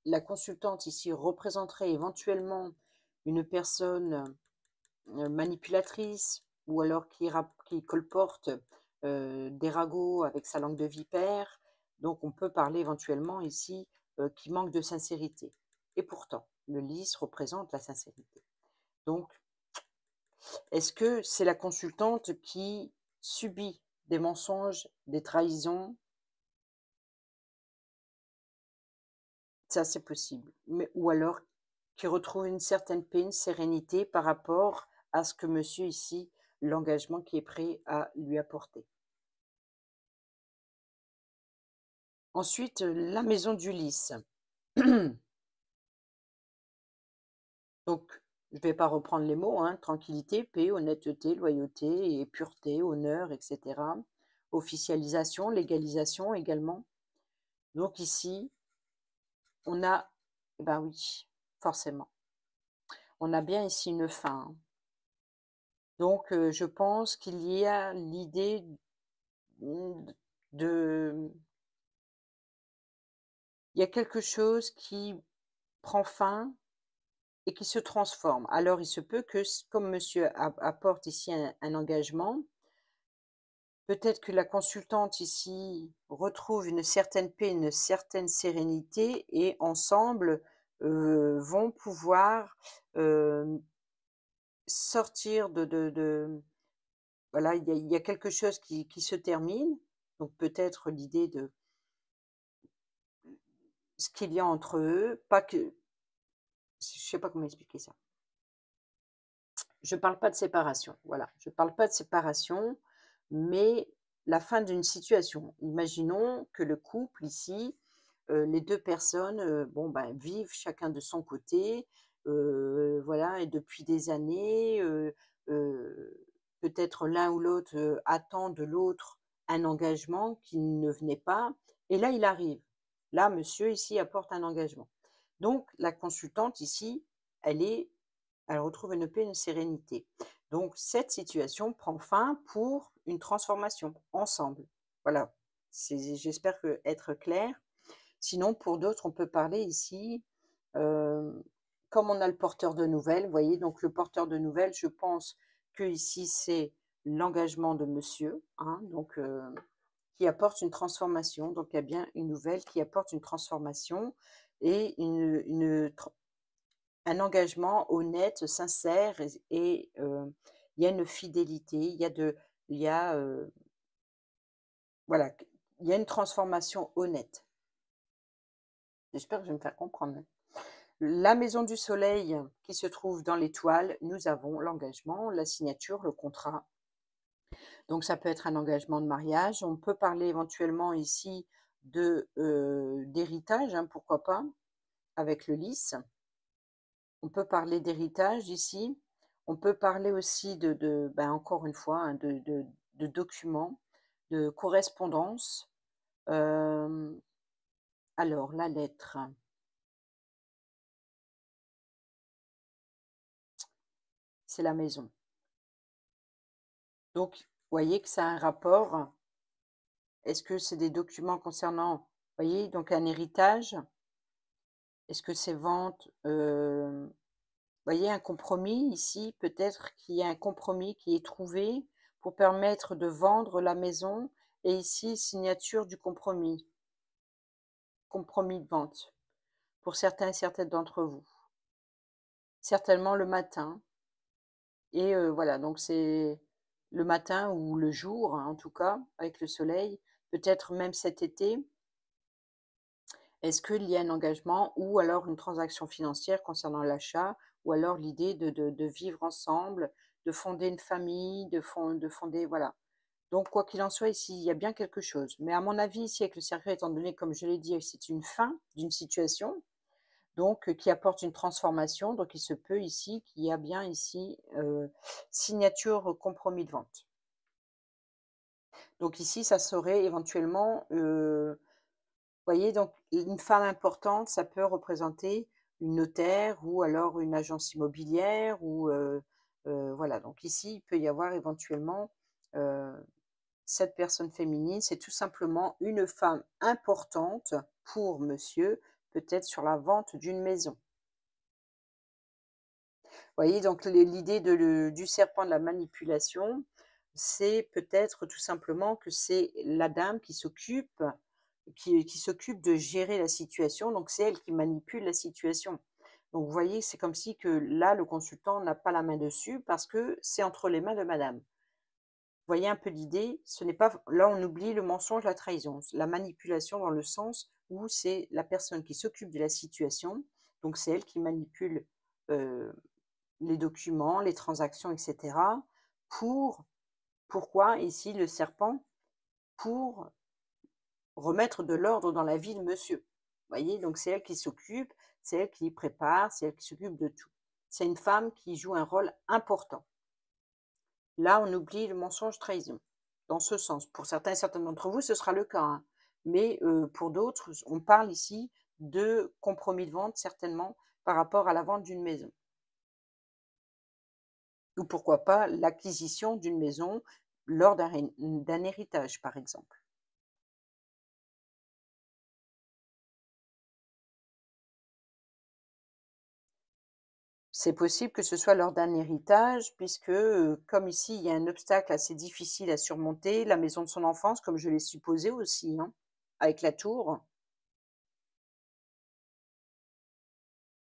la consultante ici représenterait éventuellement une personne manipulatrice ou alors qui colporte des ragots avec sa langue de vipère, donc on peut parler éventuellement ici qui manque de sincérité. Et pourtant, le lys représente la sincérité. Donc, est-ce que c'est la consultante qui subit des mensonges, des trahisons? Ça, c'est possible. Mais ou alors qui retrouve une certaine paix, une sérénité par rapport à ce que monsieur ici, l'engagement qui est prêt à lui apporter. Ensuite, la maison d'Ulysse. Donc, je ne vais pas reprendre les mots, hein, tranquillité, paix, honnêteté, loyauté et pureté, honneur, etc. Officialisation, légalisation également. Donc ici, on a, eh ben oui, forcément, on a bien ici une fin, hein. Donc, je pense qu'il y a l'idée mmh, de il y a quelque chose qui prend fin et qui se transforme. Alors il se peut que comme monsieur apporte ici un engagement, peut-être que la consultante ici retrouve une certaine paix, une certaine sérénité et ensemble, vont pouvoir, sortir voilà, il y a quelque chose qui se termine, donc peut-être l'idée de ce qu'il y a entre eux, pas que je sais pas comment expliquer ça. je parle pas de séparation, voilà. Je parle pas de séparation, mais la fin d'une situation. Imaginons que le couple ici, les 2 personnes, bon, ben, vivent chacun de son côté, voilà et depuis des années, heu, peut-être l'un ou l'autre, attend de l'autre un engagement qui ne venait pas et là, il arrive. Là, monsieur ici apporte un engagement. Donc la consultante ici, elle est elle retrouve une paix, une sérénité. Donc cette situation prend fin pour une transformation ensemble. Voilà, c'est j'espère que être clair. Sinon pour d'autres, on peut parler ici, hem, comme on a le porteur de nouvelles, vous voyez? Donc le porteur de nouvelles, je pense que ici c'est l'engagement de monsieur, hein, donc qui apporte une transformation. Donc il y a bien une nouvelle qui apporte une transformation et un engagement honnête, sincère et il y a une fidélité, il y a, voilà, il y a une transformation honnête. J'espère que je vais me faire comprendre, hein. La maison du soleil qui se trouve dans l'étoile, nous avons l'engagement, la signature, le contrat. Donc ça peut être un engagement de mariage. On peut parler éventuellement ici d'héritage, hein, pourquoi pas, avec le lys. On peut parler d'héritage ici. On peut parler aussi ben, encore une fois, hein, de documents, de correspondance. Hem, alors la lettre, c'est la maison. Donc, vous voyez que ça a un rapport. Est-ce que c'est des documents concernant, vous voyez, donc un héritage? Est-ce que c'est vente? Vous voyez un compromis ici, peut-être qu'il y a un compromis qui est trouvé pour permettre de vendre la maison et ici signature du compromis. Compromis de vente pour certains et certaines d'entre vous. Certainement le matin et voilà, donc c'est le matin ou le jour, hein, en tout cas, avec le soleil, peut-être même cet été. Est-ce qu'il y a un engagement ou alors une transaction financière concernant l'achat ou alors l'idée de vivre ensemble, de fonder une famille, de fonder voilà. Donc quoi qu'il en soit, ici, il y a bien quelque chose. Mais à mon avis, ici, avec le cercueil, étant donné, comme je l'ai dit, c'est une fin d'une situation, donc qui apporte une transformation. Donc il se peut ici qu'il y a bien ici, signature, compromis de vente. Donc ici, ça serait éventuellement, voyez, donc une femme importante, ça peut représenter une notaire ou alors une agence immobilière ou voilà. Donc ici, il peut y avoir éventuellement, heu, cette personne féminine, c'est tout simplement une femme importante pour monsieur, peut-être sur la vente d'une maison. Voyez, donc l'idée du serpent de la manipulation, c'est peut-être tout simplement que c'est la dame qui s'occupe de gérer la situation, donc c'est elle qui manipule la situation. Donc vous voyez, c'est comme si que là, le consultant n'a pas la main dessus parce que c'est entre les mains de madame. Vous voyez un peu l'idée? Ce n'est pas là, on oublie le mensonge, la trahison, la manipulation dans le sens où c'est la personne qui s'occupe de la situation, donc c'est elle qui manipule, heu, les documents, les transactions et cetera pour pourquoi ici le serpent? Pour remettre de l'ordre dans la vie de monsieur. Vous voyez? Donc c'est elle qui s'occupe, c'est elle qui prépare, c'est elle qui s'occupe de tout. C'est une femme qui joue un rôle important. Là, on oublie le mensonge, trahison, dans ce sens. Pour certains et certaines d'entre vous, ce sera le cas, hein, mais pour d'autres, on parle ici de compromis de vente certainement par rapport à la vente d'une maison ou pourquoi pas l'acquisition d'une maison lors d'un héritage, par exemple. C'est possible que ce soit lors d'un héritage puisque, comme ici, il y a un obstacle assez difficile à surmonter, la maison de son enfance, comme je l'ai supposé aussi, hein, avec la tour.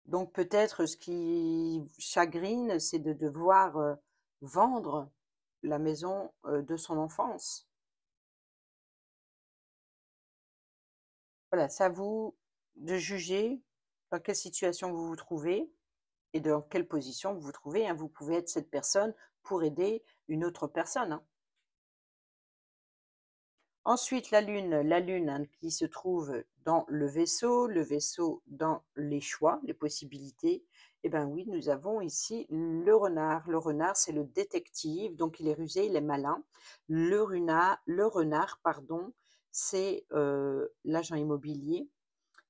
Donc peut-être ce qui chagrine, c'est de devoir, vendre la maison, de son enfance. Voilà, c'est à vous de juger dans quelle situation vous vous trouvez et dans quelle position vous vous trouvez, hein. Vous pouvez être cette personne pour aider une autre personne, hein. Ensuite, la lune, hein, qui se trouve dans le vaisseau dans les choix, les possibilités. Eh ben oui, nous avons ici le renard. Le renard, c'est le détective, donc il est rusé, il est malin. Le renard, pardon, c'est l'agent immobilier,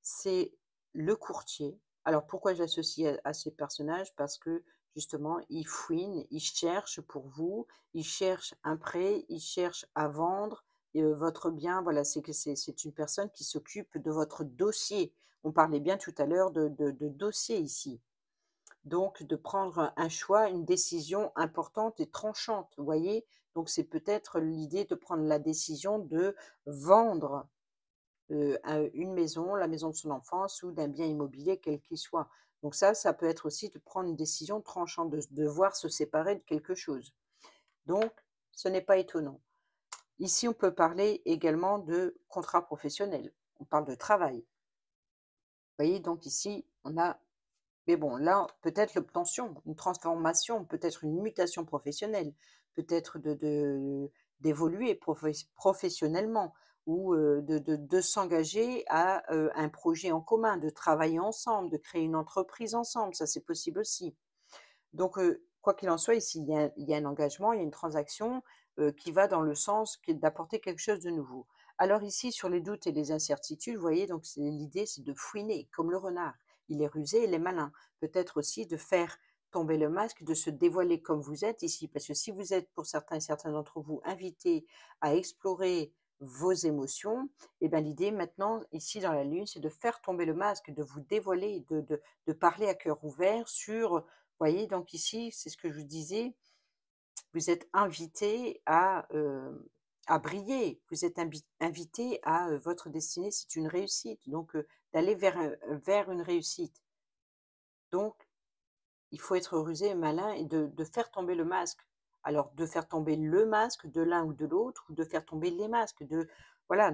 c'est le courtier. Alors pourquoi j'associe à ces personnages? Parce que justement, ils fouinent, ils cherchent pour vous, ils cherchent un prêt, ils cherchent à vendre votre bien. Voilà, c'est que c'est une personne qui s'occupe de votre dossier. On parlait bien tout à l'heure de dossier ici. Donc de prendre un choix, une décision importante et tranchante, vous voyez? Donc c'est peut-être l'idée de prendre la décision de vendre une maison, la maison de son enfance ou d'un bien immobilier quel qu'il soit. Donc ça peut être aussi de prendre une décision tranchante, de devoir se séparer de quelque chose. Donc ce n'est pas étonnant. Ici, on peut parler également de contrat professionnel. On parle de travail. Vous voyez, donc ici, on a mais bon, là, peut-être l'obtention, une transformation, peut-être une mutation professionnelle, peut-être d'évoluer professionnellement ou de s'engager à un projet en commun, de travailler ensemble, de créer une entreprise ensemble, ça c'est possible aussi. Donc, quoi qu'il en soit, ici, il y a un engagement, il y a une transaction qui va dans le sens d'apporter quelque chose de nouveau. Alors ici, sur les doutes et les incertitudes, vous voyez, donc l'idée, c'est de fouiner, comme le renard. Il est rusé, il est malin. Peut-être aussi de faire tomber le masque, de se dévoiler comme vous êtes ici. Parce que si vous êtes, pour certains et certains d'entre vous, invités à explorer vos émotions, et bien l'idée maintenant, ici dans la Lune, c'est de faire tomber le masque, de vous dévoiler, de parler à cœur ouvert sur voyez, donc ici, c'est ce que je vous disais, vous êtes invité à briller, vous êtes invité à votre destinée, c'est une réussite, donc d'aller vers une réussite. Donc, il faut être rusé et malin et de faire tomber le masque. Alors, de faire tomber le masque de l'un ou de l'autre, ou de faire tomber les masques, voilà,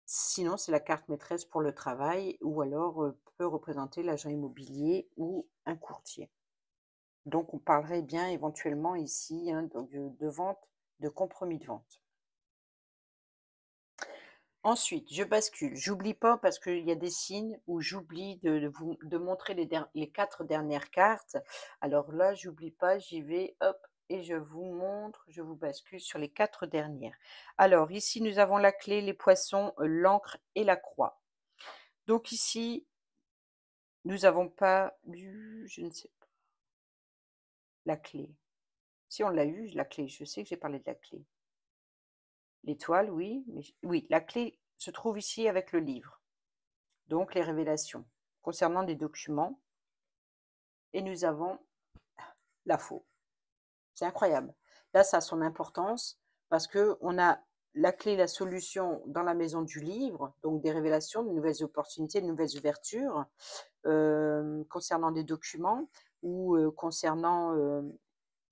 sinon c'est la carte maîtresse pour le travail, ou alors peut représenter l'agent immobilier ou un courtier. Donc on parlerait bien éventuellement ici, hein, de vente, de compromis de vente. Ensuite, je bascule. J'oublie pas parce qu'il y a des signes où j'oublie de montrer les 4 dernières cartes. Alors là, j'oublie pas, j'y vais, hop, et je vous montre, je vous bascule sur les 4 dernières. Alors ici, nous avons la clé, les poissons, l'encre et la croix. Donc ici, nous avons pas eu, je ne sais pas, la clé. Si on l'a eu, la clé, je sais que j'ai parlé de la clé. L'étoile, oui, mais oui, la clé se trouve ici avec le livre, donc les révélations concernant des documents, et nous avons la faux. C'est incroyable. Là, ça a son importance parce que on a la clé, la solution dans la maison du livre, donc des révélations, de nouvelles opportunités, de nouvelles ouvertures concernant des documents ou concernant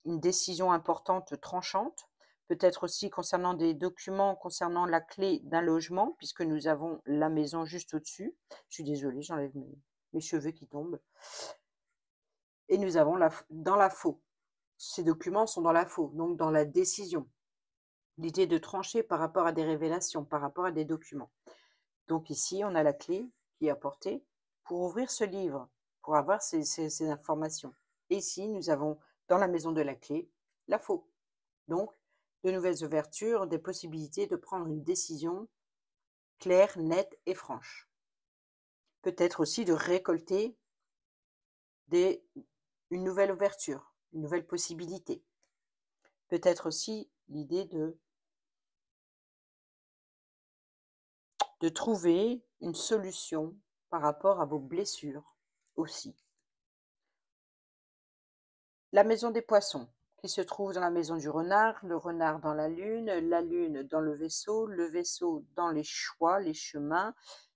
une décision importante tranchante, peut-être aussi concernant des documents concernant la clé d'un logement, puisque nous avons la maison juste au-dessus. Je suis désolée, j'enlève mes cheveux qui tombent. Et nous avons dans la faux. Ces documents sont dans la faux, donc dans la décision. L'idée de trancher par rapport à des révélations, par rapport à des documents. Donc ici, on a la clé qui est apportée pour ouvrir ce livre, pour avoir ces informations. Et ici, nous avons dans la maison de la clé, la faux. Donc, de nouvelles ouvertures, des possibilités de prendre une décision claire, nette et franche. Peut-être aussi de récolter des, une nouvelle ouverture, une nouvelle possibilité. Peut-être aussi l'idée de trouver une solution par rapport à vos blessures aussi. La maison des poissons, qui se trouve dans la maison du renard, le renard dans la lune dans le vaisseau dans les choix, les chemins,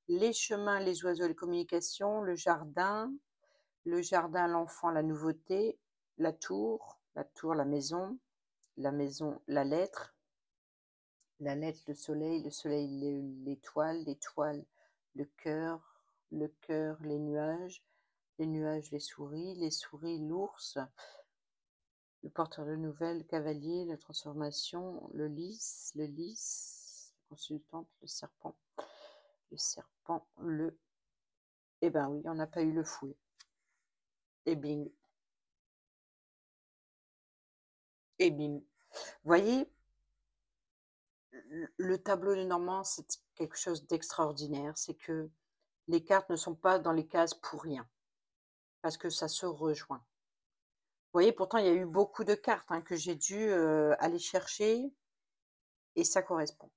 les oiseaux, les communications, le jardin, l'enfant, la nouveauté, la tour, la maison, la lettre, le soleil, l'étoile, l'étoile, le cœur, les nuages, les nuages, les souris, l'ours, le porteur de nouvelles, cavalier, la transformation, le lys, la consultante, le serpent, eh ben oui, on n'a pas eu le fouet. Et bing, et bim. Vous voyez, le tableau de Normand, c'est quelque chose d'extraordinaire. C'est que les cartes ne sont pas dans les cases pour rien, parce que ça se rejoint. Vous voyez, pourtant, il y a eu beaucoup de cartes que j'ai dû aller chercher et ça correspond.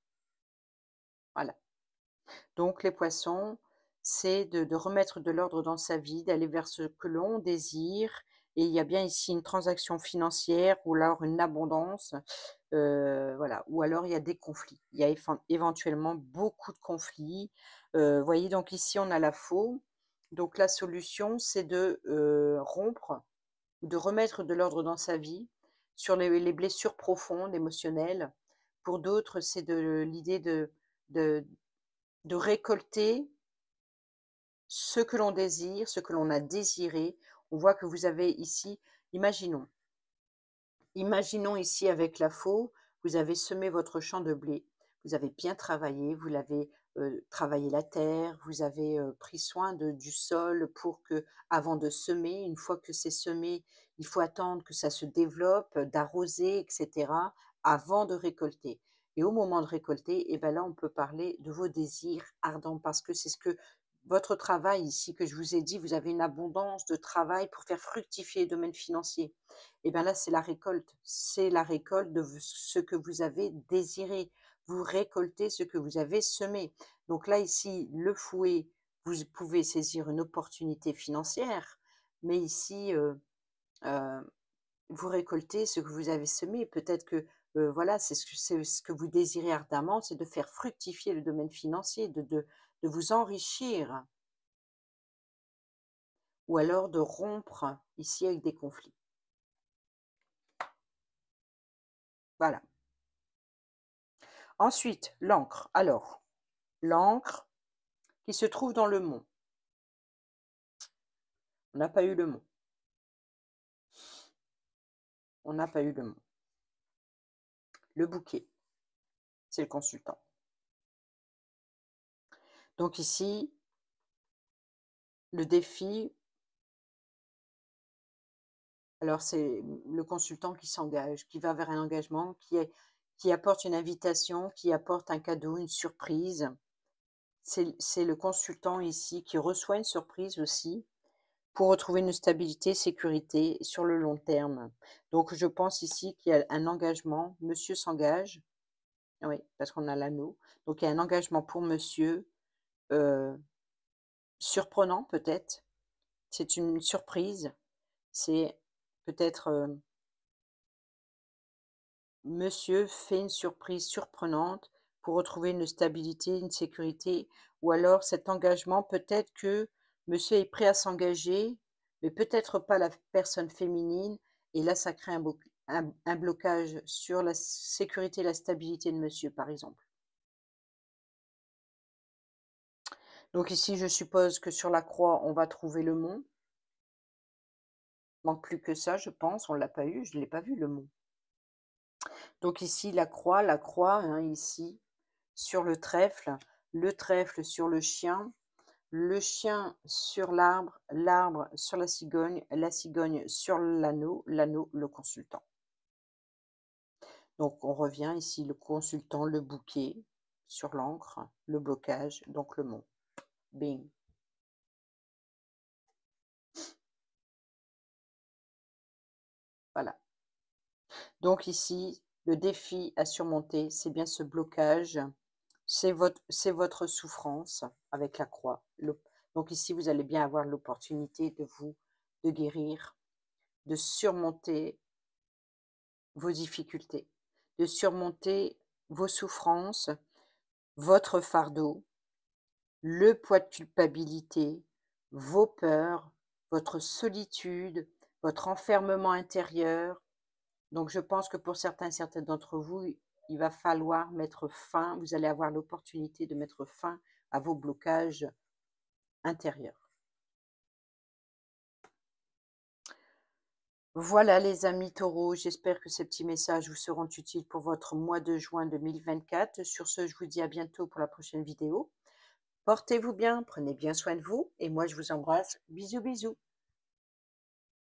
Voilà. Donc, les poissons, c'est de remettre de l'ordre dans sa vie, d'aller vers ce que l'on désire. Et il y a bien ici une transaction financière ou alors une abondance. Voilà. Ou alors il y a des conflits. Il y a éventuellement beaucoup de conflits. Vous voyez, donc ici, on a la faux. Donc, la solution, c'est de rompre, de remettre de l'ordre dans sa vie sur les blessures profondes, émotionnelles. Pour d'autres, c'est l'idée de, de récolter ce que l'on désire, ce que l'on a désiré. On voit que vous avez ici, imaginons, imaginons ici avec la faux, vous avez semé votre champ de blé, vous avez bien travaillé, vous l'avez travaillé la terre, vous avez pris soin du sol pour que, avant de semer, une fois que c'est semé, il faut attendre que ça se développe, d'arroser, etc., avant de récolter. Et au moment de récolter, et ben là, on peut parler de vos désirs ardents parce que c'est ce que votre travail ici que je vous ai dit, vous avez une abondance de travail pour faire fructifier le domaine financier. Et bien là, c'est la récolte de ce que vous avez désiré. Vous récoltez ce que vous avez semé. Donc là, ici, le fouet, vous pouvez saisir une opportunité financière, mais ici, euh, vous récoltez ce que vous avez semé. Peut-être que voilà, c'est ce que vous désirez ardemment, c'est de faire fructifier le domaine financier, de vous enrichir, ou alors de rompre ici avec des conflits. Voilà. Ensuite, l'encre. Alors, l'encre qui se trouve dans le mont. On n'a pas eu le mont. On n'a pas eu le mont. Le bouquet, c'est le consultant. Donc ici, le défi, alors c'est le consultant qui s'engage, qui va vers un engagement, qui apporte une invitation, qui apporte un cadeau, une surprise. C'est le consultant ici qui reçoit une surprise aussi, pour retrouver une stabilité, sécurité sur le long terme. Donc je pense ici qu'il y a un engagement, monsieur s'engage, oui, parce qu'on a l'anneau. Donc il y a un engagement pour monsieur, surprenant peut-être, c'est une surprise, c'est peut-être, monsieur fait une surprise surprenante pour retrouver une stabilité, une sécurité, ou alors cet engagement, peut-être que monsieur est prêt à s'engager, mais peut-être pas la personne féminine, et là ça crée un blocage sur la sécurité et la stabilité de monsieur, par exemple. Donc ici, je suppose que sur la croix, on va trouver le mont. Manque plus que ça, je pense. On ne l'a pas eu, je ne l'ai pas vu, le mont. Donc ici, la croix, ici, sur le trèfle sur le chien sur l'arbre, l'arbre sur la cigogne sur l'anneau, l'anneau, le consultant. Donc on revient ici, le consultant, le bouquet sur l'encre, le blocage, donc le mont. Bing. Voilà. Donc ici, le défi à surmonter, c'est bien ce blocage, c'est votre souffrance avec la croix. Donc ici, vous allez bien avoir l'opportunité de guérir, de surmonter vos difficultés, de surmonter vos souffrances, votre fardeau, le poids de culpabilité, vos peurs, votre solitude, votre enfermement intérieur. Donc je pense que pour certaines d'entre vous, il va falloir mettre fin, vous allez avoir l'opportunité de mettre fin à vos blocages intérieurs. Voilà les amis taureaux, j'espère que ces petits messages vous seront utiles pour votre mois de juin 2024. Sur ce, je vous dis à bientôt pour la prochaine vidéo. Portez-vous bien, prenez bien soin de vous et moi je vous embrasse. Bisous bisous.